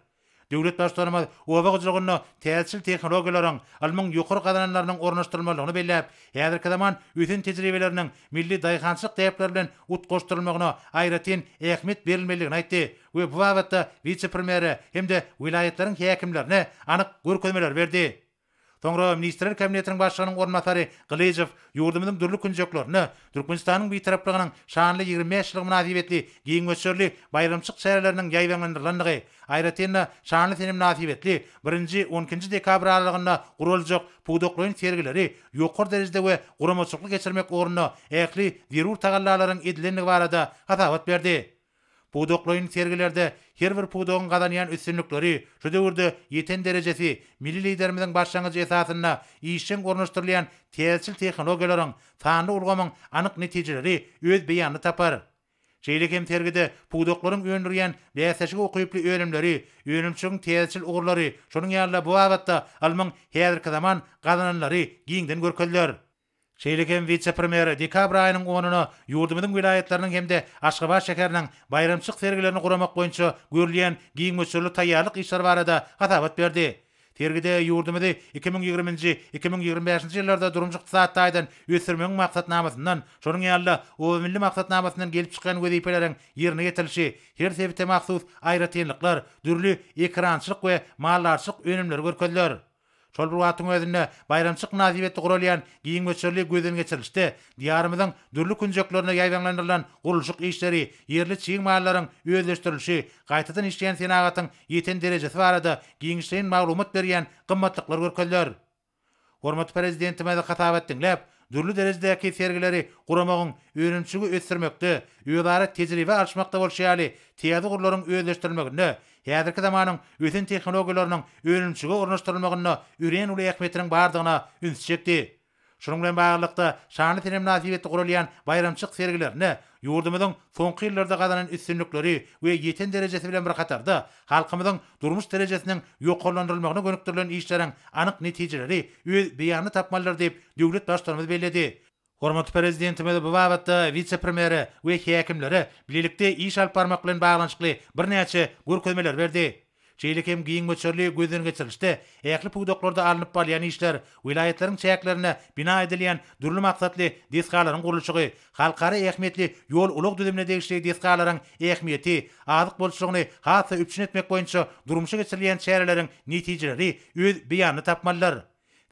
Döwlet başlarymyz obagjylygyny täsir tehnologiýalaryň almyň ýokary gadananlarynyň ornaşdyrylmalygyny belläp, häzirki zaman ötün tejribeleriniň milli daýhançylyk täpleri bilen utgaşdyrylmagyna aýratyn ähmiýet berilmeligini aýtdy we bu wagtda vice-premieri hemde vilayatleriň häkimlerine anyk görkezmeler berdi. Soňra Ministrler Kabinetiniň başlygynyň ornatary Glyjew ýurdumyzyň dürli künjeklerini, Türkmenistanyň bir taraplygynyň şanly 25 ýyl münasibetli giň göçerli bayramçyk şäherleriniň ýaýlandyrylandygy, aýratyn şanly senem münasibetli 1-12 dekabr aralygynda guraljak puwduklaryň sergileri ýokary derejede we guramaçykly geçirmek ornuny ähli zerur tagallalaryň edilenligi barada hatabat berdi. Puwduklaryň sergilerde her bir puwdugyň gadanýan üstünlikleri, şu döwürde ýeten derejesi, milli liderimiziň başlangyjy esasyna işiň ornaşdyrylýan täsir tehnologiýalaryň sanly urgamyň anyk netijeleri öz beýanyny tapar. Şeýlekem sergide puwduklaryň öňdürýän bäsejik okyply önemleri, önemçiň täsir ugurlary, şonuň ýalyda bu wagtda almyň häzirki zaman gadananlary giňden görkezler. Şeýlekem vice-premieri dekabr aýynyň 10-uny ýurdumyzyň vilayatlarynyň hemde Aşgabat şäheriniň bayramçyk sergilerini guramak boýunça görülýän giň göçerli taýýarlyk işleri barada hatabat berdi. Sergide ýurdumyzy 2020-2025 ýyllarda durumjy ykdysadydan ösürmegiň maksatnamasyndan, şonuň ýalyda o milli maksatnamasyndan gelip çykan wezipeleriň ýerine getirilşi, her sebäpde mahsus aýratynlyklar, dürli ekrançylyk we mallarçylyk önemleri görkezler. Şol bir wagtyň özünde bayramçyk münasibetli gurulýan giň göçerli gözden geçirilişde diýarymyzyň dürli künjeklerine ýaýlandyrylan gurulşyk işleri, yerli çiň mallaryň özleşdirilişi, gaýtadan işleýän senagatyň ýeten derejesi barada giňişleýän maglumat berýän gymmatlyklar görkezler. Hormatly prezidentimize hatap etdiňläp, dürli derejedäki sergileri guramagyň öňünçigi ösürmekde, ýöwara tejribe alşmakda bolşýaly täze gurularyň özleşdirilmeginde, häzirki zamanyň ötün tehnologiýalarynyň öňünçigi ornaşdyrylmagyna üren uly ähmiýetiniň bardygyna ünitjekdi. Şonuň bilen baglykda şanly senem münasibetli gurulýan bayramçyk sergilerini ýurdumyzyň soňky ýyllarda gadanan üstünlikleri we ýeten derejesi bilen bir katarda halkymyzyň durmuş derejesiniň ýokarlandyrylmagyna gönükdirilen işleriň anyk netijeleri öz beýany tapmalylar diýip döwlet başlarymyz bellädi. Hormatly prezidentimiz bu wagtda vice-premieri we häkimleri bilelikde iş alp barmak bilen baglanşykly bir näçe görkezmeler berdi. Şeýlekem giň göçerli gözden geçirilişde ähli puwduklarda alınıp balyan işler, vilayatlaryň çäklerine bina edilýän dürli maksatly deskalaryň gurulşygy, halkara ähmiýetli ýol ulug düzümine degişli deskalaryň ähmiýeti, azyk bolşygyny hasy üpçün etmek boýunça durmuşa geçirilýän şäherleriň netijeleri öz beýanyny tapmalylar.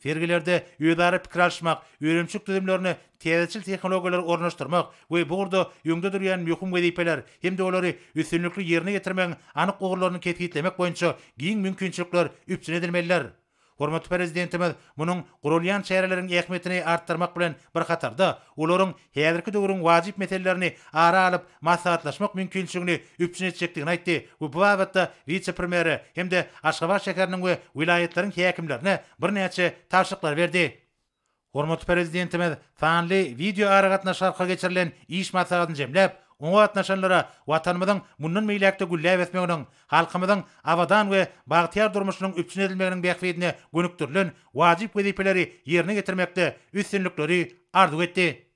Sergilerde ýödary pikir alşmak, öňümçük düzümlerini täzeçil tehnologiýalar ornaşdyrmak we burada ýöňde durýan möhüm wezipeler hemde olary üstünlikli ýerine getirmegiň anyk ugurlaryny ketgitlemek boýunça giň mümkinçilikler üpçün edilmeliler. Hormatly prezidentimiz munyň gurulýan şäherleriň ähmiýetini artdyrmak bilen bir katarda olaryň häzirki döwrüň wajyp meselelerini ara alyp maslahatlaşmak mümkinçiligini üpçün etjekdigini aýtdy. Bu wagtda vice-premieri hemde Aşgabat şäheriniň we vilayatlaryň häkimlerine bir näçe tawşyklar berdi. Hormatly prezidentimiz fanly video aragatna şarkı geçirilen iş maslahatyny jemläp, oňa gatnaşanlara watanymyzyň mundan meýlekde gülläp etmeginiň, halkymyzyň awadan we bagtyar durmuşynyň üpçün edilmeginiň bähwidine gönükdirilen wajyp wezipeleri ýerine getirmekde üstünlikleri arzu etdi.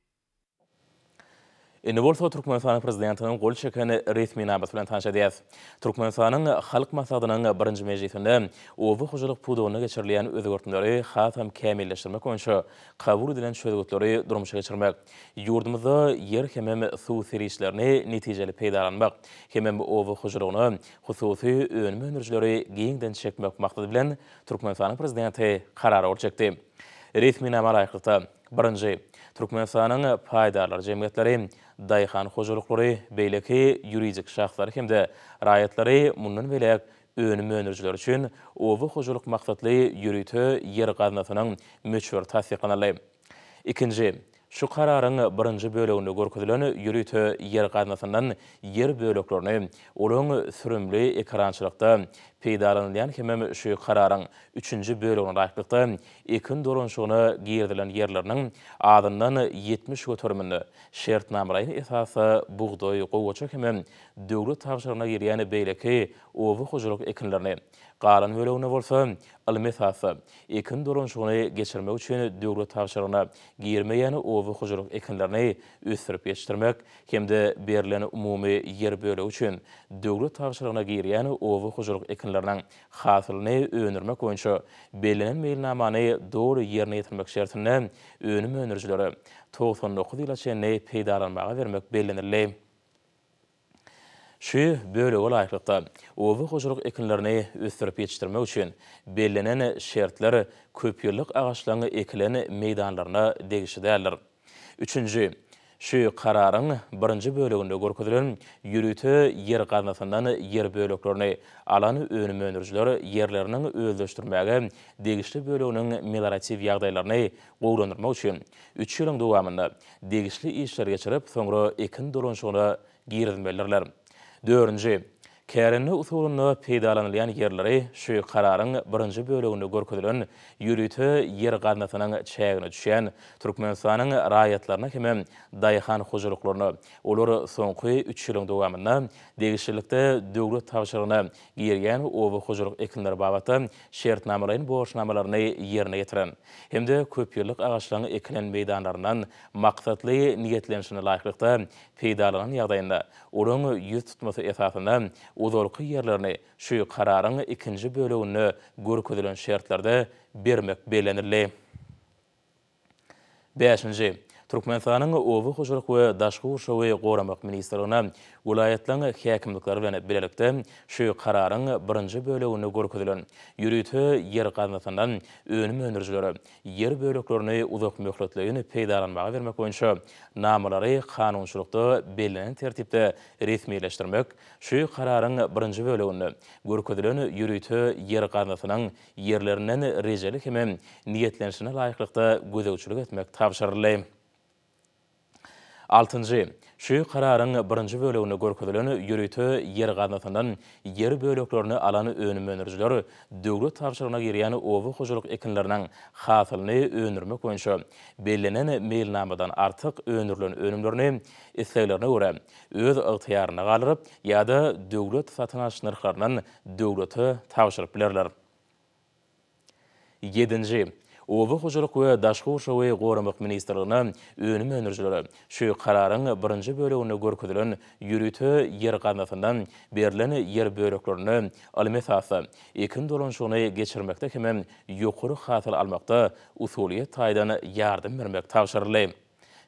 Indi bolsa Türkmenistan prezidentinin gol çekeni resmi nabat bilen tanış edýäs. Türkmenistanyň halk maksadynyň birinji mejlisinde owy hojalyk pudugyny geçirilýän özgörtmleri hatam kämilleşdirmek boýunça kabul edilen çözgütleri durmuşa geçirmek, ýurdumyzda yer hemem suw serişlerini netijeli peýdalanmak, hemem owy hojalygyny hususy önüme önerjileri giňden çekmek maksady bilen Türkmenistanyň prezidenti karary çekdi. Resmi nama laýykda birinji Türkmenistanyň paýdarlar jemgyýetleri, daýhan hojalyklary, beýleki ýuridik şahslar hemde raýatlary mundan belek önüme önerjiler üçin owy hojalyk maksatly ýürüte yer gaznasynyň meçhur tasdiqlanaly. İkinji, şu kararyň birinji böleginde görkezülen ýürüte yer gaznasyndan yer böleklerini olaň sürümli ekrançylykda peýdalanýan hemem şu kararyň üçünji bölegine laýyklykda ekin dolanşygyna girdilen yerleriniň adyndan 70 götürmünde şertnamalaryň esasy buğdoý, gowaçak hemem döwlet tabşyrygyna girýän beýleki owy hojalyk ekinlerini galan bölegine bolsa ilmi esasy ekin dolanşygyny geçirmek üçin döwlet tabşyrygyna girmeýän owy hojalyk ekinlerini ösürip yetişdirmek hemde berilen umumy yer bölegi üçin döwlet tabşyrygyna girýän owy hojalyk ekinleriniň hasylyny öňürmek boýunça belenen meýilnamany dogry ýerine ýetirmek şertinde önüme önerjileri 99 ýyla çenli peýdalanmaga bermek bellenildi. Şu bölege laýyklykda owy hojalyk ekinlerini ösürip yetişdirmek üçin bellenen şertler köp ýyllyk agaçlaryň ekilen meýdanlaryna degişdiler. Üçünji, şu kararyň birinji böleginde görkezülen ýürüte yer gaznasyndan yer böleklerini alan önüme önerjiler yerleriniň özleşdirmäge degişli böleginiň meliorativ ýagdaýlaryny gowlandyrmak üçin 3 ýylyň dowamynda degişli işler geçirip soňra ekin dolanşygyna girilmelerler. Dördünji, kärenli usulyny peýdalanylýan yerleri şu kararyň birinji böleginde görkezülen ýürüte yer gaznasynyň çägine düşýän Türkmenistanyň raýatlaryna hemem daýhan hojalyklaryny olar soňky 3 ýylyň dowamynda degişlikde döwlet tabşyrygyna girýän owy hojalyk ekinleri babatda şertnamalaryň borçnamalaryny ýerine getiren hemde köp ýyllyk agaçlaryň ekilen meýdanlaryndan maksatly niýetlenişine laýyklykda peýdalanan ýagdaýynda olaň ýüz tutmasy esasynda uzalky yerlerini şu kararyň ikinji bölegine görkezülen şertlerde bermek bellenildi. 5-nji, Türkmenistanyň owy hojalyk we daşky urşawy goramak ministrligine vilayetlaryň häkimlikleri bilen birlikde şu kararyň birinji bölegine görkezülen ýürüte yer gaznasyndan önüme önerjileri yer böleklerini uzak möhletligini peýdalanmaga bermek boýunça namalary kanunçylykda bellenen tertipde resmileşdirmek, şu kararyň birinji bölegine görkezülen ýürüte yer gaznasynyň yerlerinden rejelik hemem niýetlenişine laýyklykda gözegçilik etmek tapşyryldy. 6-njy, şu kararyň birinji bölegine görkezülen ýürüte yer gaznasyndan yer böleklerini alan önüme önerjiler döwlet tabşyrygyna girýän owy hojalyk ekinleriniň hasylyny öňürmek boýunça bellenen meýilnamadan artyk öňürlen önümlerini isleglerine görä öz ygtyýaryna galyryp ýa-da döwlet satyn alyş narhlarynyň döwlete tabşyryp bilerler. 7-nji, owy hojalyk we daşky urşawy goramak ministrligine önüme önerjileri şu kararyň birinji bölegine görkezülen ýürüte yer gaznasyndan berilen yer böleklerini ilmi esasy ekin dolanşygyny geçirmekde hemem ýokary hasyl almakda usuliýet taýdan ýardym bermek tapşyryldy.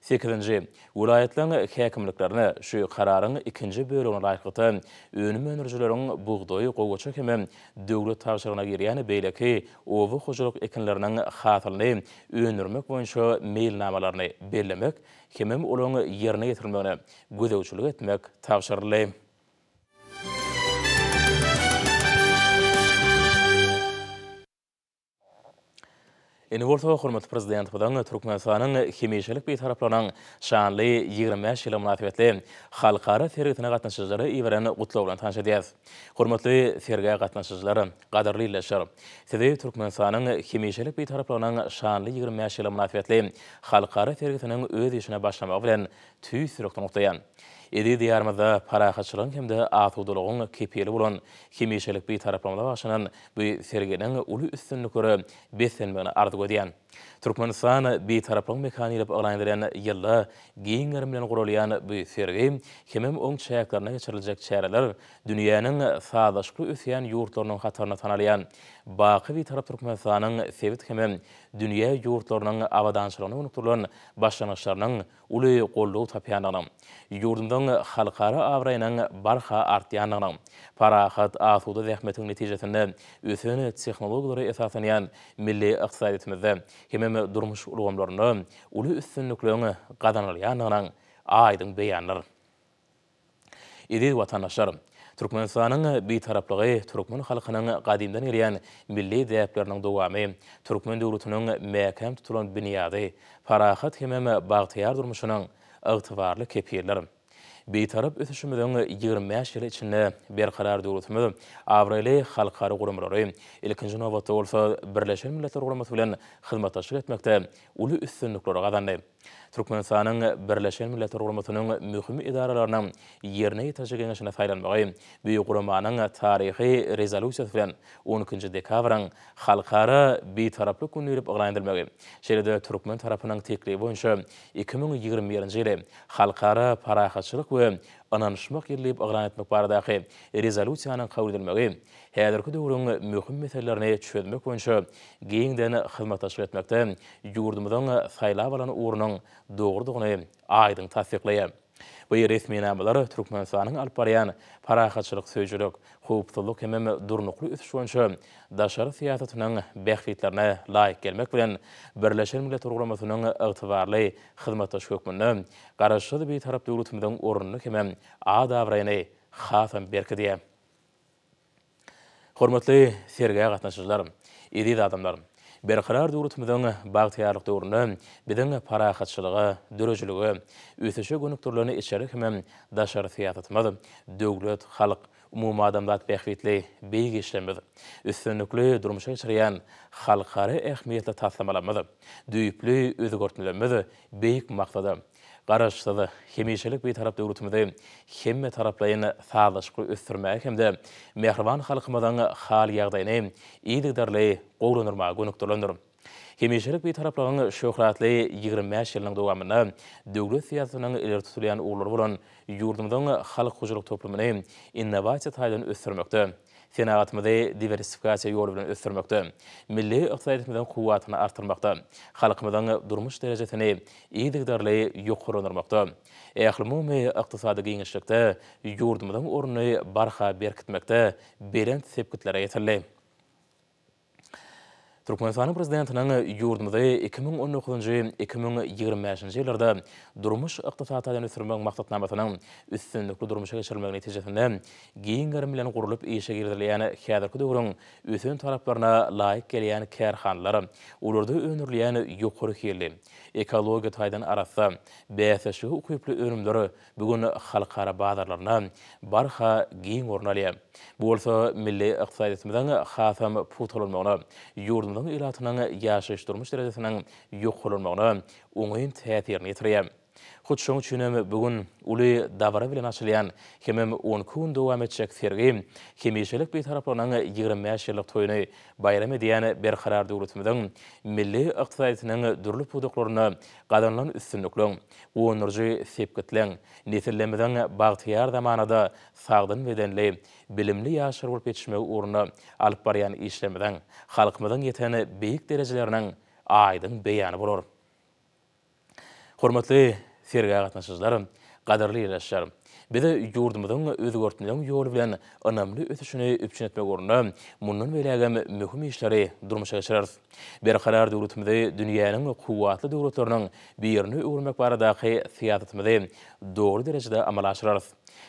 8-nji, vilayetlaryň häkimliklerine şu kararyň ikinji bölegine laýykda önüme önerjileriň buğdoý, gowaçak hemem döwlet tabşyrygyna girýän beýleki owy hojalyk ekinleriniň hasylyny öňürmek boýunça meýilnamalaryny bellemek hemem olaň ýerine ýetirmegine gözegçilik etmek tapşyryldy. Eni bolsa hormatly prezident bilen Türkmenistanyň hemişelik beýtaraplanyň şanly 25 ýyly münasibetli halkara sergisine gatnaşyjylary iweren gutlaw bilen tanış edýäs. Hormatly sergiye gatnaşyjylar, gaderly ýyleşer. Sizi Türkmenistanyň hemişelik beýtaraplanyň şanly 25 ýyly münasibetli halkara sergisiniň öz işine başlamak bilen tüýsürükden gutlaýan. Edi diyarmada paraxaçylygyň hemde atuwdulugyň kepeli bolan hemişelik beýtaraplamada başlanan bu serginiň uly üstünlikleri beslenmegini arzuw edýän. Türkmenistan bir taraplan mekaniyelip ağlayındıran yılla giyin bilen gurulayan bu sergi hemem oň çäklerine geçiriljek çäreler dünýäniň sadaşky ösýän ýurtlarynyň hatarına tanalayan baky bir tarap Türkmenistanyň sebit hemem dünýä ýurtlarynyň awadançylygyny unutulýan başlanýşlarynyň uly gollugy tapýanyny ýurdumdan halkara awraýanyň barha artýanyny parahat asuda zähmetiň netijesinde ösene tehnologiýalary esaslanýan milli ykdysadyýetimize hemem durmuş ulgamlaryny uly üstünliklerini gazanylýanynyň aýdyň beýanlary. Edi watandaşlar, Türkmenistanyň bir taraplygy Türkmen halkynyň gadymdan gelýän milli däpleriniň dowamy, Türkmen döwletiniň mäkem tutulan bünyady, parahat hemem bagtyar durmuşynyň ygtybarly kepirleri. Bir tarap ötüşümüden 25 ýyl içinde berkarar döwletimiz Awraly halkary gurumlary ilkinji nowatda bolsa Birleşen Milletler Guramaty bilen hyzmatdaşlyk etmekde uly üstünlikleri gazandy. Türkmenistanyň Birleşen Milletler Guramatynyň mühim idaralarynyň ýerine ýetirjek eňeşine saýlanmagy bu guramanyň taryhy rezolýusiýasy bilen 12-nji dekabrň halkara bir taraply günü ýerip aglandyrmagy. Şeýle Türkmen tarapynyň teklibi boýunça 2021-nji ýyly halkara parahatçylyk we ananışmak ýerleyip aglan etmek baradaky rezolýusiýanyň kabul edilmegi häzirki döwrüň mühim meselelerini çözmek boýunça giňden hyzmatdaşlyk etmekde ýurdumyzyň saýlap alan uğrunyň dogrudygyny aýdyň tasdiklaýar. Bu resmi namalar Türkmenistanyň alyp barýan parahatçylyk söýjülük, hukukçylyk hemem durnukly ösüş boýunça daşary siýasatynyň bähfitlerine laýyk gelmek bilen Birleşen Milletler Guramatynyň ygtybarly hyzmatdaş hökmüne garaşdy bir tarap döwletimiziň ornuny hemem adawraýany hasam berkidi. Hormatly sergiýe gatnaşyjylar, edi adamlar, berkarar döwletimiziň bagtyarlyk döwrüne biziň parahatçylygy, dörejiligi, ösüşe gönükdirlerini içerik hemem daşary siýasatymyz, döwlet, halk, umum adamlat bähfitli beýik işlemez. Üstünlikli durmuşa geçirýän halkary ähmiýetli taslamalamazy, düýpli özgörtmelerimiz beýik maksady. Garaşdy, hemişelik bir tarap döwletimizi hemme taraplaryny sadaşky ösdürmäge hemde mehriban halkymyzyň hal ýagdaýyny iýdigderli gowranyrmaga gönükdirlendir. Hemişelik bir taraplaryň şöhratly 25 ýylyň dowamyna döwlet siýasatynyň ileri tutulýan uglary bolan ýurdumyzyň halk hujuluk toplumyny innovasiýa taýdan ösdürmekde. Senagatymyzy diversifikasiýa ýolu bilen ösdürmekde, milli ykdysadyýetimiziň kuwatyny artyrmakda, halkymyzyň durmuş derejesini iýdigderli ýokarlandyrmakda, ähli-umumy ykdysady giňişlikde ýurdumyzyň ornuny barha berkitmekde berent sepkitlere ýetirli. Türkmenistanyň prezidentiniň ýurdumyzy 2019-2025-nji ýyllarda durmuş ykdysadyny ösdürmek maksatnamasynyň üstünlikli durmuşa geçirilmegi netijesinde giňlerim bilen gurulyp işe girilýän häzirki döwrüň ösün taraplaryna laýyk gelýän kärhanlar, ularda önürlýän ýokary hili, ekologiýa taýdan arasa bäsişi hukyply önümleri bugün halkara bazarlaryna barha giň ornalýar. Bu bolsa milli ykdysadyýetimiziň hasam putulanmagyna, ýurdumyzyň ilatynyň ýaşaýyş durmuş derejesiniň ýoklanmagyna oňaýyn täsirini ýetirýär. Hutşoň üçin bugün uly dabara bilen açylýan hemem 10 gün dowam etjek sergi hemişelik bir taraplarynyň 25 ýyllyk toýuny bayram edýän berkarar döwletimiziň milli ykdysadyýetiniň dürli puduklaryna gazanlan üstünlikleň, onurjy sepkitleň, nesillemiziň bagtyar zamanada sagdyn bedenli, bilimli ýaşar bolup ýetişmegi uğruna alyp barýan işlemimiziň halkymyzyň ýeten beýik derejeleriniň aýdyň beýany bolar. Hormatly sergiýe gatnaşyjylar, gaderli ýerleşýär. Bize ýurdumyzyň özgörtmeleriniň ýolu bilen önämli ösüşini üpçün etmek uğruna mundan belägem mühim işleri durmuşa geçireriz. Berkarar döwletimizi dünýäniň kuwatly döwletleriniň birini öwürmek baradaky siýasatymyzy dogry derejede amala aşyrarys.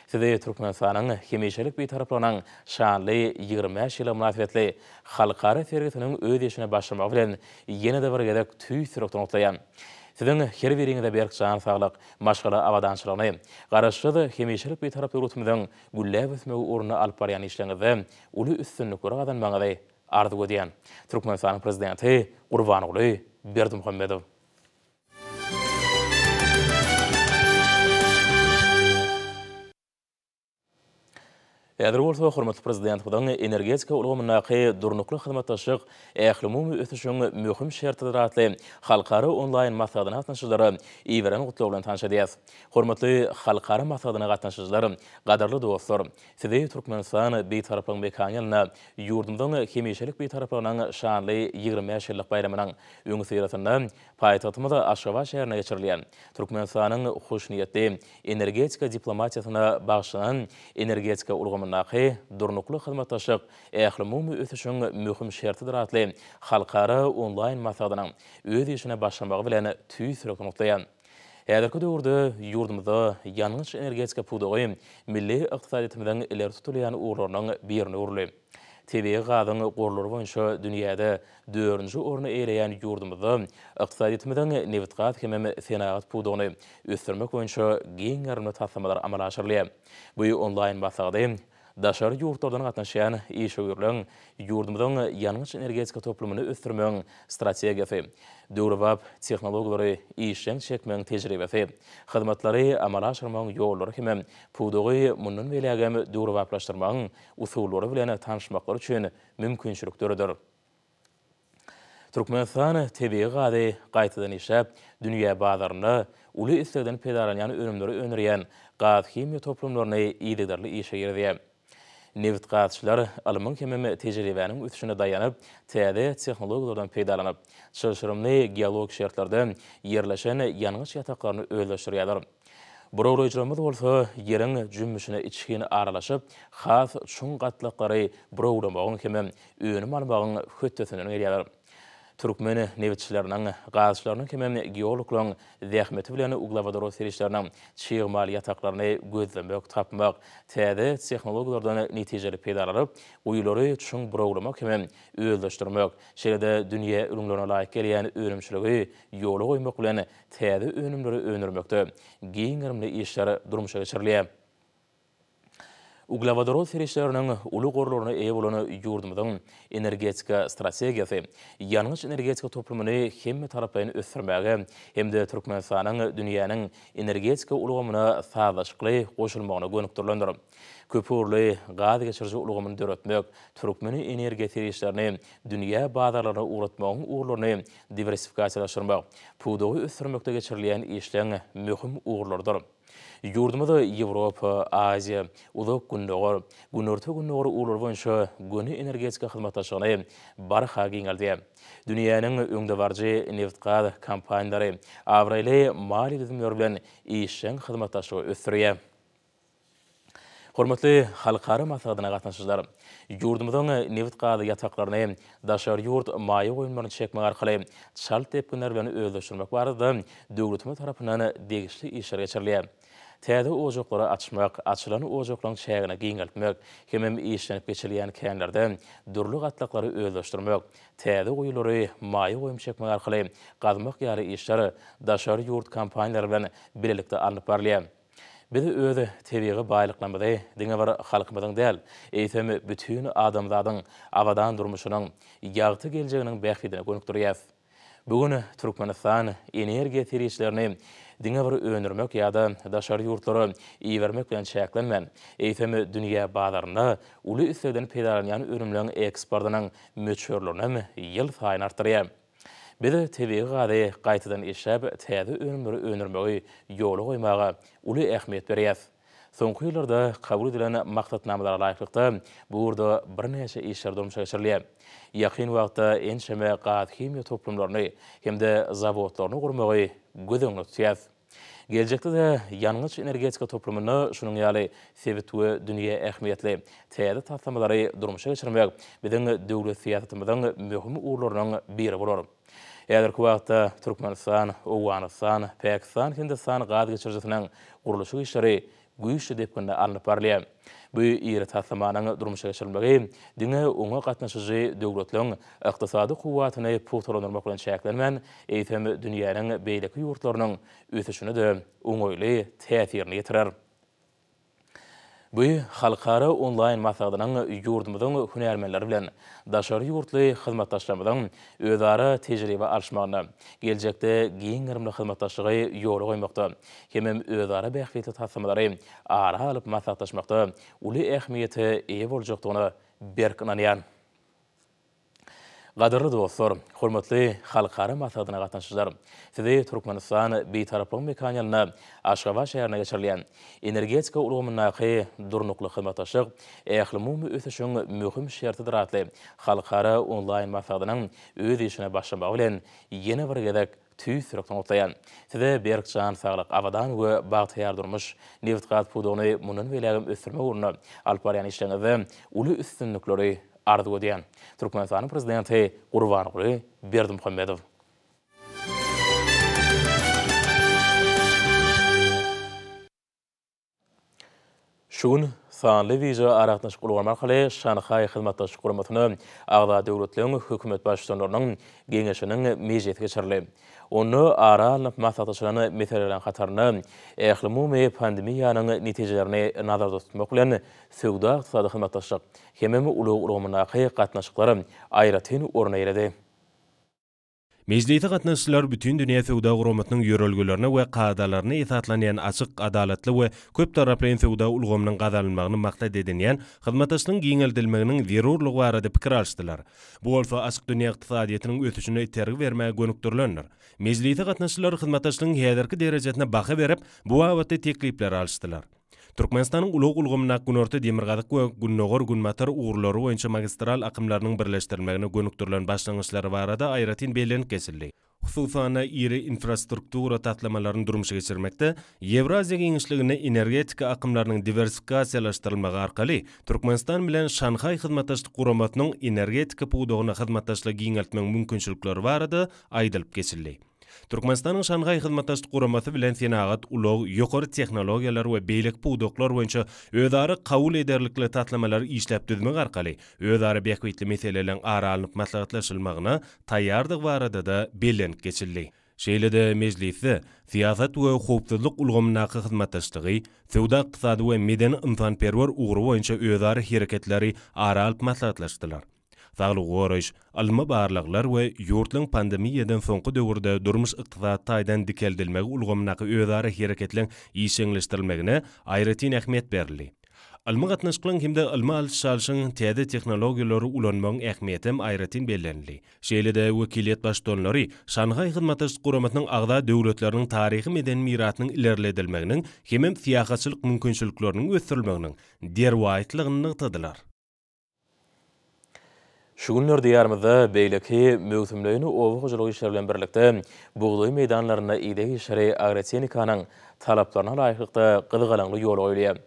Size Türkmenistanyň hemişelik bir taraplarynyň şanly 25 ýyla münasibetli halkara sergisiniň öz işine başlamagy bilen ýene-de bir gezek tüý sürekden otlaýan. Sizin her biriňizde berk can saglyk, maşgala awadançylygyny, garaşdy hemişelik bir tarap döwletimiziň gülläp ösmegi uğruna alyp barýan işleňizde uly üstünlikleri gazanmagy arzu edýän. Türkmenistanyň prezidenti Gurbanly Berdimuhammedow. Ädir bolsa hormatly prezident bilen energetika ulgamyny durnukly hyzmatdaşlyk ählimi ötüşüň möhüm şertleri halkara online masadyna gatnaşyjylary iweren gutlaw bilen tanış edýäs. Hormatly halkara masadyna gatnaşyjylar, gadarly dostlar, sizi Türkmenistan beýtaraplyk mekanyna ýurdumdan hemişelik beýtaraplaryň şanly 25 ýyllyk bayramynyň öňü syratyna paýtagtymyzda Aşgabat şäherine geçirilýän Türkmenistanyň hoşniýetli energetika diplomatiýasyna bagşlanan energetika ulgamyny durnukly hyzmatdaşlyk ählimi ötüşüň möhüm şertidir atly halkara online masadynyň öz işine başlamagy bilen tüýsürek noktaýan. Häzirki döwürde ýurdumyzda ýalňyş energetika pudugy milli ykdysadymyzdan ileri tutulýan urlarynyň birine urly. Tebiği gazyň gorlary boýunça dünýäde 4-nji orny eýleýän ýurdumyzda ykdysadymyzdan neft gaz hemem senagat pudugyny ösdürmek boýunça giň garmy taslamalar amala aşyrylýar. Bu online masady daşary ýurtlardan gatnaşýan işgörleň ýurdumyzyň ýalňyş energetika toplumyny ösdürmegiň strategiýasy, döwrewap tehnologiýalary işleň çekmegiň tejribesi, hyzmatlary amala aşyrmagyň ýollary hemem pudugy mundan welagam döwrewaplaşdyrmagyň usullary bilen tanışmaklary üçin mümkinçilikderidir. Türkmenistan tebiği gazy gaýtadan işläp, dünýä bazaryna uly islegden peýdalanýan önümleri önerýän gaz himiýa toplumlaryny ýygydarly işe ýerdiýär. Neft gazçylar alymyň hemem tejribäniň ötüşine daýanyp, täze tehnologiýalardan peýdalanyp, çylşyrymly geolog şertlerden ýerleşen ýalňyş ýataklaryny öýleşdirýärler. Burowlaýjylarymyz bolsa ýeriň jümmüşine içgini aralaşyp, has çuň gatlaklary burowlamagyň hemem öňüni almagyň höttesini berýärler. Türkmen neftçileriniň, gazçylarynyň hemem geologlaryň zähmeti bilen uglawadary serişleriniň çygmaly ýataklaryny gözlemek, tapmak, täze tehnologiýalardan netijeli peýdalanyp, uýulary çuň burowlamak hemem öýleşdirmek, şeýle dünýä ürünlerine laýyk gelýän önümçiligi ýola goýmak bilen täze önümleri öňürmekde giň garmy işler durmuşa geçirilýär. Uglawadary serişleriniň uly gorlaryna eýe bolan ýurdumyzyň energetika strategiýasy, ýalňyş energetika toplumyny hemme tarapdan ösdürmäge hemde Türkmenistanyň dünýäniň energetika ulgamyna sazlaşykly goşulmagyna gönükdirlendir. Köpürli gaz geçirji ulgamyny döretmek, Türkmen energiýa serişlerini dünýä bazarlaryna uğratmagyň uğurlaryny diversifikasiýalaşdyrmak, pudugy ösdürmekde geçirilýän işleň möhüm uğurlardyr. Ýurdumyzda Ýewropa, Aziýa, uzak günnäger, günnörtü günnäger ular boýunça göni energetika hyzmatdaşlygyny barha giňeldi. Dünýäniň öňde barjy neft gaz kompaniýalary awraly mali düzümler bilen işleň hyzmatdaşlygy ösdürýär. Hormatly halkara masadyna gatnaşyjylar, ýurdumyzyň neft gaz ýataklaryny daşary ýurt maýy goýunlaryny çekmek arkaly çal tepkinler bilen öýleşdirmek barada döwletimiz tarapyndan degişli işler geçirilýär. Täze ojaklary açmak, açylan ojaklaryň çägine giňeltmek, hemem işlenip geçirilýän känlerde durly gatlaklary öýleşdirmek, täze goýulary maýy goýum çekmek arkaly gazmak ýary işleri daşary ýurt kompaniýalary bilen birlikde alınıp barylýar. Biz öýde tebiği baýlyklamady, diňe bir halkymyzyň däl, eýsem bütün adamzadyň awadan durmuşynyň ýagty geljeginiň bähfidine gönükdirýär. Bugün Türkmenistan energiýa serişlerini diňe bir öňürmek ýa-da daşary ýurtlary iýermek bilen çäklenmän, eýsem dünýä bazaryna uly islegden peýdalanýan ürünleriň eksportynyň möçörlerini ýyl saýyn artdyrýar. Biz tebiği gazy gaýtadan işläp, täze önümleri öňürmegi ýola goýmaga uly ähmiýet berýär. Soňky ýyllarda kabul edilen maksatnamalara laýyklykda bu urda bir neçe işler durmuşa geçirilýär. Ýakyn wagtda enşeme gaz himiýa toplumlaryny hemde zawodlaryny gurmagy göz öňüne tutýar. Geljekde de ýalňyş energetika toplumyny şunyň ýaly sebit we dünýä ähmiýetli täze taslamlary durmuşa geçirmek biziň döwlet siýasatymyzyň möhüm uğurlarynyň biri bolar. Häzirki wagtda Türkmenistan, Owganistan, Pakistan, Hindistan gaz geçirjisiniň guruluşy işleri güýçli depkinde alınıp barylýar. Bu ýeri taslamanyň durmuşa geçirilmegi diňe oňa gatnaşyjy döwletleriň ykdysady kuwwatyny puturlandyrmak bilen çäklenmän, eýsem dünýäniň beýleki ýurtlarynyň ösüşine de oňoýly täsirini ýetirer. Bu halkara online masagynyň ýurdumyzyň hünärmenleri bilen daşary ýurtly hyzmatdaşlarymyzyň özara tejribe alşmagyna, geljekde giň gyrymly hyzmatdaşlygy ýoly goýmakda, hemem özara bähwetli tasamlary ara alyp masakdaşmakda uly ähmiýeti eýe boljakdygyna berk inanýan. Gadarly dostlar, hormatly halkara masagyna gatnaşyjylar, sizi Türkmenistan beýtaraplyk mekaniýalyna Aşgabat şäherine geçirilýän energetika ulgamynaky durnukly hyzmatdaşlyk ähli ösüşiň möhüm şertidir atly halkara online masagynyň öz işine başlamagy bilen ýene bir gezek tüýsürekden otlaýan. Size berkcan saglyk abadan we bagtyar durmuş neft gaz pudugyny munun belägim ösürme uğruna alyp barýan işlerinizi uly üstünlikleri arzu edýän. Türkmenistanyň prezidenti Watan Habarlary Berdimuhammedow. Şugun sanly viza aratnaşyk ulgar markaly Şanhay hyzmatdaşlyk guramatyny agda döwletleriň hökümet başçylarynyň geňeşiniň mejlisi geçirildi. Onu ara alyp maslahatçylaryny meselelerin hatarına ähli pandemiýanyň netijelerini nazarda tutmak bilen sowda ykdysady hyzmatdaşlyk hemem ulgamynaky gatnaşyklary aýratyn orna ýeredi. Mecliste gatnaşyjylar bütün dünýä sowda guramatynyň ýörelgelerini we gaýdalaryny esaslanýan açyk, adalatly we köp taraply sowda ulgamynyň gazanylmagyny maksat edinýän hyzmatdaşlygyň giňeldilmeginiň zerurlygy barada pikir alşdylar. Bu bolsa açyk dünýä ykdysadyýatynyň ösüşine tergi bermäge gönükdirlendir. Mecliste gatnaşyjylar hyzmatdaşlygyň häzirki derejesine baha berip, bu wagtda teklipler alşdylar. Türkmenistanyň ulug ulgamynaky günorta demirgazyk we günnogor günmatar uğurlary boýunça magistral akymlarynyň birleşdirilmegine gönükdirilen başlangyçlary barada aýratyn bellenip geçildi. Hususan iri infrastruktura tatlamalaryny durmuşa geçirmekde, Ewraziýa Geňişligine energetika akymlarynyň diversifikasiýalaşdyrylmagy arkaly Türkmenistan bilen Şanhay hyzmatdaşlyk guramatynyň energetika pudugyna hyzmatdaşlyk giňeltmek mümkinçilikleri barada aýdylyp geçildi. Türkmenistanyň Şanhay hyzmatdaşlyk guramaty bilen senagat ulug ýokary tehnologiýalar we beýlik pudoklar boýunça özara kabul ederlikli tatlamalary işläp düzmek arkaly özara bähwetli meselelerin ara alyp maslahatlaşylmagyna taýýardyk barada da bellenip geçildi. Şeýlede mejliste siýasat we howpsuzlyk ulgamynaky hyzmatdaşlygy, sowda ykdysady we medeni ynsanperwer ugry boýunça özara hereketleri ara alyp maslahatlaşdylar. Saglyk goraş, alma barlyklar we ýurtlaryň pandemiýadan soňky döwürde durmuş ykdysady taýdan dikeldilmegi ulgamynaky özara hereketleň iýişeňleşdirilmegine aýratyn ähmiýet berildi. Alma gatnaşyklaryň hemde alma alşalyşyň täze tehnologiýalary ulanmagyň ähmiýeti hem aýratyn bellenildi. Şeýlede wekiliýet başdanlary Şanhay hyzmatdaşlyk guramatynyň agda döwletleriniň taryhy medeni miratynyň ilerledilmeginiň hemem siýasatçylyk mümkinçilikleriniň ösürilmeginiň derwaýtlygyny ykdydylar. Şu günler diyarımızda beýleki möhümlüğünü owu hojalygy işleri bilen birlikde buğday meydanlaryna ýeňi şäher agrotehnikanyň talaplarına laýykda gyzgalaňly ýol goýulýar.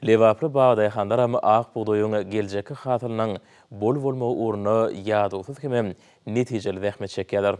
Lewaply bagdaýhandar hem ak buğdaýyň geljeki hatyrynyň bol bolmagy uğruna ýadygsız hemem netijeli zähmet çekýärler.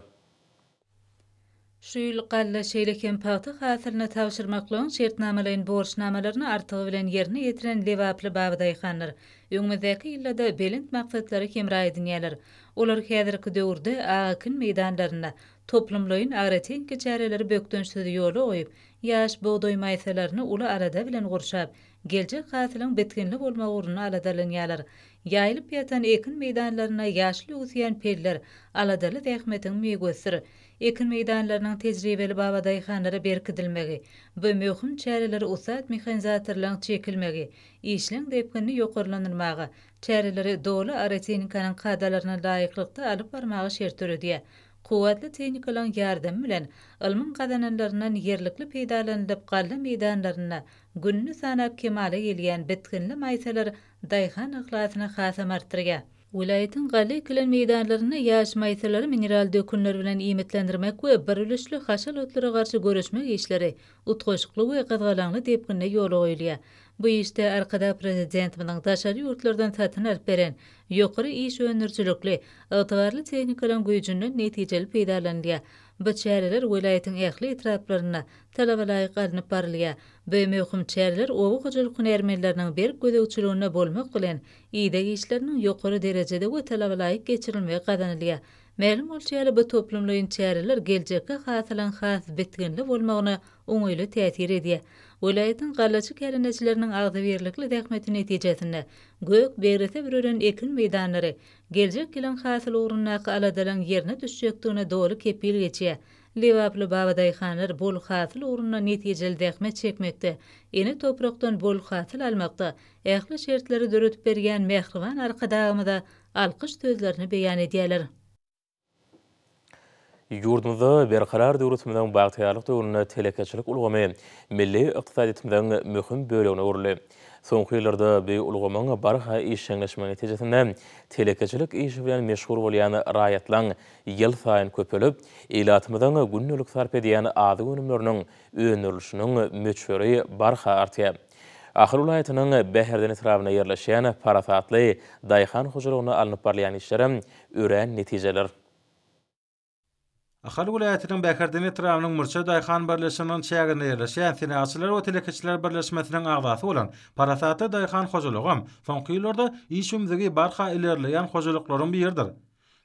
Şu ýyl galla şeýleken paýty hatyryna tapşyrmaklaryň şertnamalaryň borçnamalaryny artygy bilen ýerine ýetiren lewaply bagdaýhanlar öňümüzdäki ýyllarda belent maksatlary kemraý edinýärler. Olar häzirki döwürde akyn meýdanlaryna toplumlaryň agrotehnika çäreleri bökdönşsüz ýoly goýup, ýaş buğday maýsalaryny uly arada bilen gurşap, geljek hatyryň betkinli bolmagy uğruna aladalanýarlar. Ýaýlyp ýatan ekin meýdanlaryna ýaşly ösýän peller aladaly zähmetiň meýgösir. Ekin meýdanlarynyň tejribeli bagdaýhanlara berkidilmegi, bu möhüm çäreleri usat mehanizatorlaryň çekilmegi, işleň depkinni ýokarlanylmagy, çäreleri dowla agrotehnikanyň kadalaryna laýyklykda alyp barmagy şert öredýär. Kuwatly tehnikalaryň ýardamy bilen ilmiň gazananlaryndan ýerlikli peýdalanylyp galla meýdanlaryna günni sanap kemale gelýän betkinli maýsalar daýhan ykhlasyny hasam artdyrýar. Vilayatyň galla kilen meýdanlaryna ýaş maýsalary mineral dökünleri bilen iýmitlendirmek we birilişli haşal otlary garşy görüşmek işleri utgoşukly we gyzgalaňly depkinne ýoly goýulýar. Bu işte arkada prezidentimiň daşary ýurtlardan satyn alyp beren ýokary iş önürçilikli, ygtybarly tehnikalaryň güýjünden netijeli peýdalanýar. Bu çäreler vilayatyň ähli etraplaryna talabalaýyk garanyp barylýar. Bu möhüm çäreler owu hojalyk hünärmenleriniň berip gödegçiligine bolmak bilen ýyda işleriniň ýokary derejede we talabalaýyk geçirilmegi gazanylýar. Ma'lum bolýar bu toplumlaryň çäreler geljekde hasylan has betkinli bolmagyna oňoýly täsir edýär. Welaýatyň gallaçy kärineçileriniň agdy berlikli dähmeti netijesinde gök berete birören ekin meýdanlary geljek gelen hasyl ugrundaky aladalan ýerine düşjekdigine dolu kepil geçýär. Lewaply babadaýhanlar bol hasyl ugruna netijeli dähmet çekmekde, eni toprakdan bol hasyl almakda, ähli şertleri döretip bergen mehriban arkadagymyda alkyş sözlerini beýan edýärler. Yurdumuzda berkarar döwletimiň bagtyrlyk döwrüne telekeçilik ulgamy milli ykdysadyatymyň möhüm bölegine uruly. Soňky ýyllarda bu ulgamyň barha iş şeňleşmegi netijesinde telekeçilik işi bilen meşgul bolýan raýatlaň ýyl saýyn köpelip, elatymyň günnelik sarp edýän ady günümleriniň öňürilişiniň möçberi barha artýar. Ahir ulaýatynyň bäherden etrawyna ýerleşýän parasatly daýhan hojalygyna alınıp barlayan işlerim örän netijeler. Ahal vilayatynyň Bäherden etrawynyň Murça Daýhan birleşiginiň çäginde ýerleşýän Senaçylar we Telekeçiler birleşmesiniň agdasy bolan Parasatly Daýhan hojalygym soňky ýyllarda iş ümidigi barha ilerleýän hojalyklaryň biridir.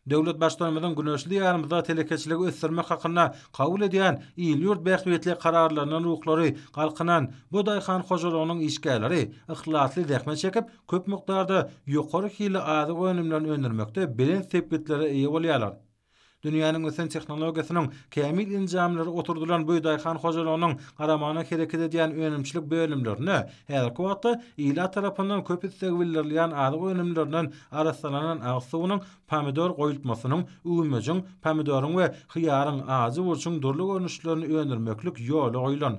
Döwlet başdanymyň güneşli ýarymyzda telekeçiligi ösdürmek hakyna kabul edýän ýurt bähwetli kararlarynyň ruhlary galkynan bu Daýhan hojalygynyň işgärleri ihlasly dähmet çekip köp mukdarda ýokary hili ady önümden öndürmekde bilen sepetleri eýe bolýarlar. Dünýäniň ösen tehnologiýasynyň kämil injamlary oturdulan bu Daýhan hojalygynyň garamana hereket edýän önümçilik bölümlerini häzirki wagtda ýyla tarapyndan köp istegbillerleýän ady önümlerinden arasalanan agsuwynyň pomidor goýulmasynyň, üýmejin, pomidoryň we hyýaryň azy bolşuň durly görnüşlerini öndürmeklik ýoly goýulan.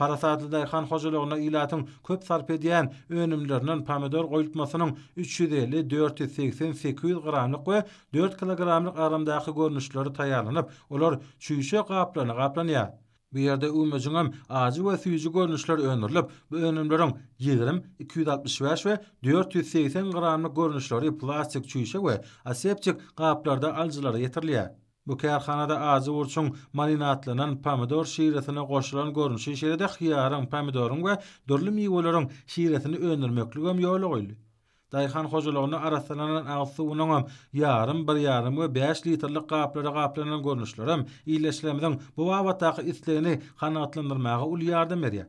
Parasatly Daýhan hojalygyna ýylatyň köp sarp edýän önümlerinden pomidor goýulmasynyň 350-480-800 gramlyk we 4 kilogramlyk aramdaky görnüşleri taýýarlanyp, olar çüýşe gaplanýar. Bu ýerde üýmejin azy we süýji görnüşler öňürilip, bu önümleriň 20, 265 we 480 gramlyk görnüşleri plastik çüýşe we aseptik gaplarda aljylary ýetirilýär. Bu kärhanada azy bolşuň marinatlanan pomidor şiiretine goşulan görnüşi şeýle-de hyýaryň, pomidoryň we dörli miweleriň şiiretini öndürmekligem ýoly goýuldy. Daýhan hojalygyna arasalanan agsuwynyň ýarym we 5 litrlik gaplara gaplanan görnüşlerim iýleşlemediň bu wagtdaky islegini kanatlandyrmaga ul ýardam berýär.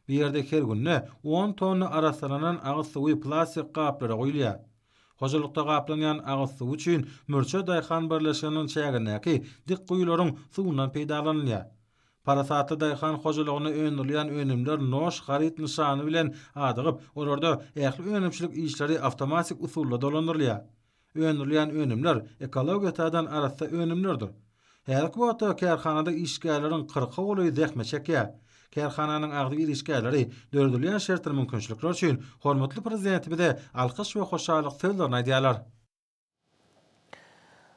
Bu ýerde her günne 10 tonna arasalanan agsuwy plastik gaplara goýulýar. Hojalykda gaplanýan agyz suw üçin Murça Daýhan birleşiginiň çägindäki dik guýularyň suwundan peýdalanýar. Parasatly Daýhan hojalygyna öňürilýän önümler noş harit nişany bilen adygyp, olarda ähli önümçilik işleri awtomatik usulda dolandyrylýar. Öňürilýän önümler ekologiýadan arasda önümlerdir. Häzirki wagtda kärhanada işgärleriň 40 goly zähmet çekýär. Kärhananyň agdy ilişkileri dördülýän şertler mümkinçilikler üçin hormatly prezidentimize alkyş we hoşallyk sözlerini aýdýarlar.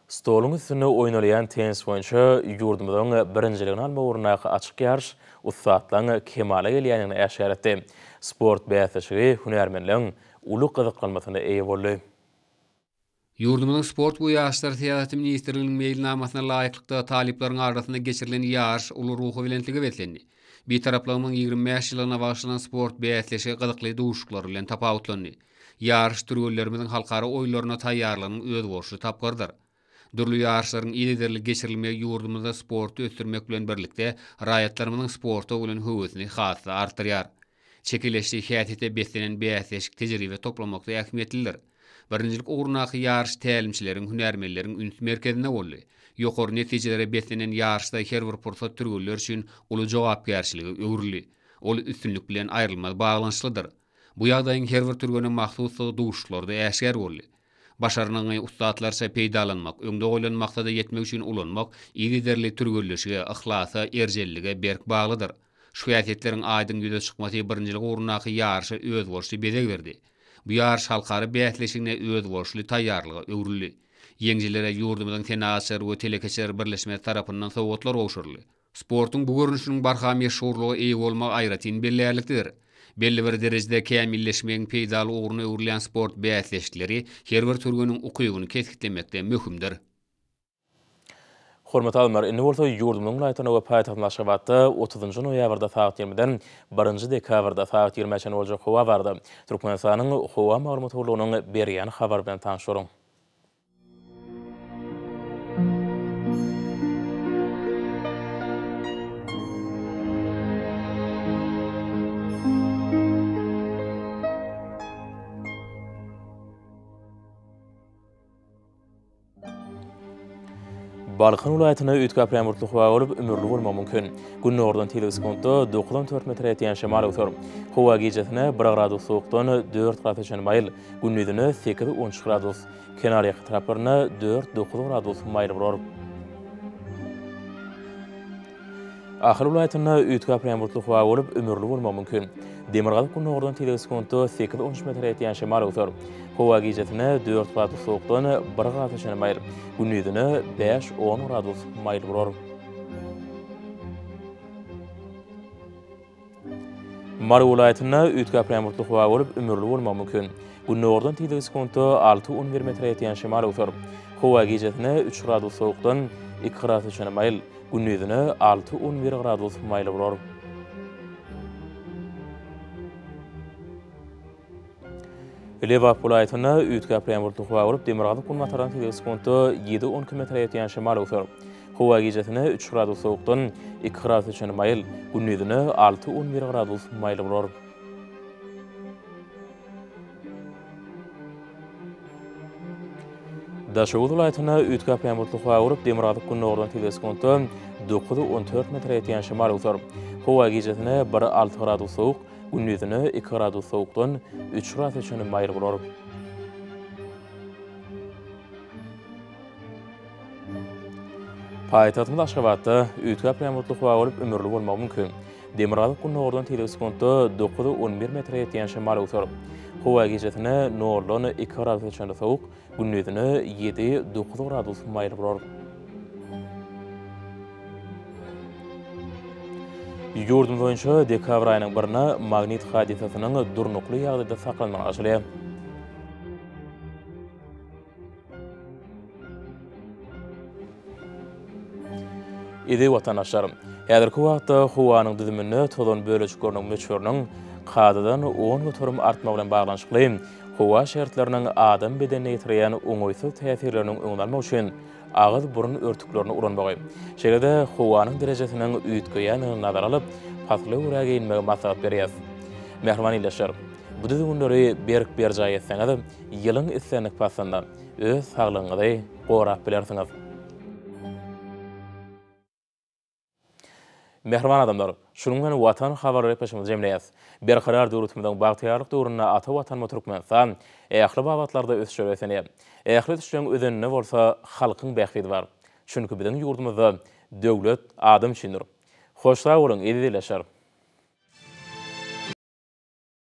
Stoluň üstüne oýnalýan tenis boýunça ýurdumyzyň birinjiligini alma ugrundaky açyk ýarş ustatlaň kemale gelýänini äşär etdi. Sport bäsişigi hünärmenliň uly gyzyklanmasyna eýe boldy. Yurdumyň sport bu ýaşlar Täzetim ministrliginiň meýilnamasyna laýyklykda taliplerin arasynda geçirilen ýarş uly ruhy bilentligi betlendi. Bir taraplamyň 25 ýylyna başlanan sport bäsleşigi gyzykly duşuklar bilen tapawutlandy. Ýarş türgüllerimiň halkara oýlaryna taýýarlanyň öz borçly tapgyrdyr. Dürli ýarşlaryň ýylyderli geçirilmegi ýurdumyzda sporty ösdürmek bilen birlikde raýatlarymyň sporta bolan höwesini hasy artdyrýar. Çekileşli häsiýetde beslenen bäsleşik tejribe toplamakda ähmiýetlidir. Birinjilik ugrundaky ýarş tälimçileriň, hünärmenleriň üns merkezine boldy. Ýokary netijelere beslenen ýarşda her bir pursat türgüller üçin uly jogapkärçiligi öwrüli. Ol üstünlük bilen aýrylmaz baglanşlydyr. Bu ýagdaýyň her bir türgüne mahsus duşuklarda äşgär boldy. Başaranyň ustatlarça peýdalanmak, öňde goýulan maksada ýetmek üçin ulanmak, ýygyderli türgülleşige, ihlasa, erjellige berk baglydyr. Şu häsiýetleriň aýdyn ýüze çykmasy birinjilik ugrundaky ýarşy öz borçly bedeg berdi. Bu ýarş halkary bäsleşigine öz borçly taýýarlyga öwrüli. Ýeňjilere ýurdumyzyň Senaçylar we Telekeçiler birleşmesi tarapyndan sowgatlar gowşurly. Sportyň bu görnüşiniň barha meşhurlygy eýe bolmak aýratyn bellilikdir. Belli bir derejede kämilleşmegiň peýdaly ugruna öwrülen sport bäsleşikleri her bir türgüniň ukybyny keskitlemekde möhümdir. Hormat almar, indi bolsa ýurdumyň laýatyna we paýtagtyň Aşgabatda 30-njy noýabrda saat 20-den 1-nji dekabrda saat 20-çe boljak howa bardy. Türkmenistanyň howa maglumatçylygynyň berýän habar bilen tanşaryň. Balkan vilayetine ütkap yağmurluk hava olup ömürlü olma mümkün. Günün oradan tili sekundu 94 metre etiyen şemal ötür. Hava gecesine 1 gradus soğuktan 4 gradus mayıl, günnüdünü 8-10 gradus. Kenar yakı taraflarına 4-9 gradus mayıl vurur. Ahir vilayetine ütkap yağmurluk hava olup ömürlü olma mümkün. Demirgalık günün oradan tili sekundu 8-10 metre etiyen şemal ötür. Hava gecesine 4 gradus soğuktan 1 gradus mayıl, günnüdünü 5-10 gradus mayıl vurur. Mara vilayetine ütkap yağmurluk hava olup ömürlü olma mümkün. Günün oradan tili sekundu 6-11 metre etiyen şemal ötür. Hava gecesine 3 gradus soğuktan 2 gradus mayıl, günnüdünü 6-11 gradus mayıl vurur. Levap vilayetine ütkap yağmurluk hava olup Demirgalık gün mataran tili sekundu 7-12 metre etiyen şemal ötür. Hava gecesine 3 gradus soğuktan 2 gradus mayıl, günnüdünü 6-11 gradus mayıl vurur. Daşoğlu vilayetine ütkap yağmurluk hava olup Demirgalık günün oradan tili sekundu 9-14 metre etiyen şemal ötür. Hava gecesine 1-6 gradus soğuk, günnüdünü 2 gradus soğuktan 3 gradus mayıl vurur. Payitahtymyz Aşgabatda ütkap yağmurluk hava olup ömürlü olma mümkün. Demirgalyk günün oradan tili sekundu 9-11 metre etiyen şemal ötür. Hava gecesine norlan 2 gradus soğuk, günnüdünü 7-9 gradus mayıl vurur. Yurdumuz boyunça dekabr ayının 1-nä magnit hadisasynyň durnukly ýagdaýda saklanmagy açylýar. Edi watandaşlarym, häzirki wagtda howanyň düzümini tozan bölejik görnüň möçüriniň qadadan 10 götürüm artmagy bilen baglanyşykly howa şertleriniň adam bedenine ýetirýän oňoýsuz täsirleriniň öňalmagy üçin ağız burun örtüklerini uranmagy. Şeýle-de howanyň derejesiniň üýtgeýäni nazar alyp, pasly uraga inmegi maslahat berýär. Mehriban ýylaşar. Bu düzümleri berk berjaý etseňiz, ýylyň islenlik pasanda öz saglygyňyzy gorap bilersiňiz. Mehriban adamlar, şunun bilen Watan Habarlary peşimiz jemleýäs. Berkarar döwletimiziň bagtyarlyk döwründe ata watan türkmensan, ähli babatlarda ösşür esenýär. Ähli düşen özenine bolsa halkyň bäxti bar. Çünki biziň ýurdumyzda döwlet adam üçindir. Hoş sag bolun, edi dileşer.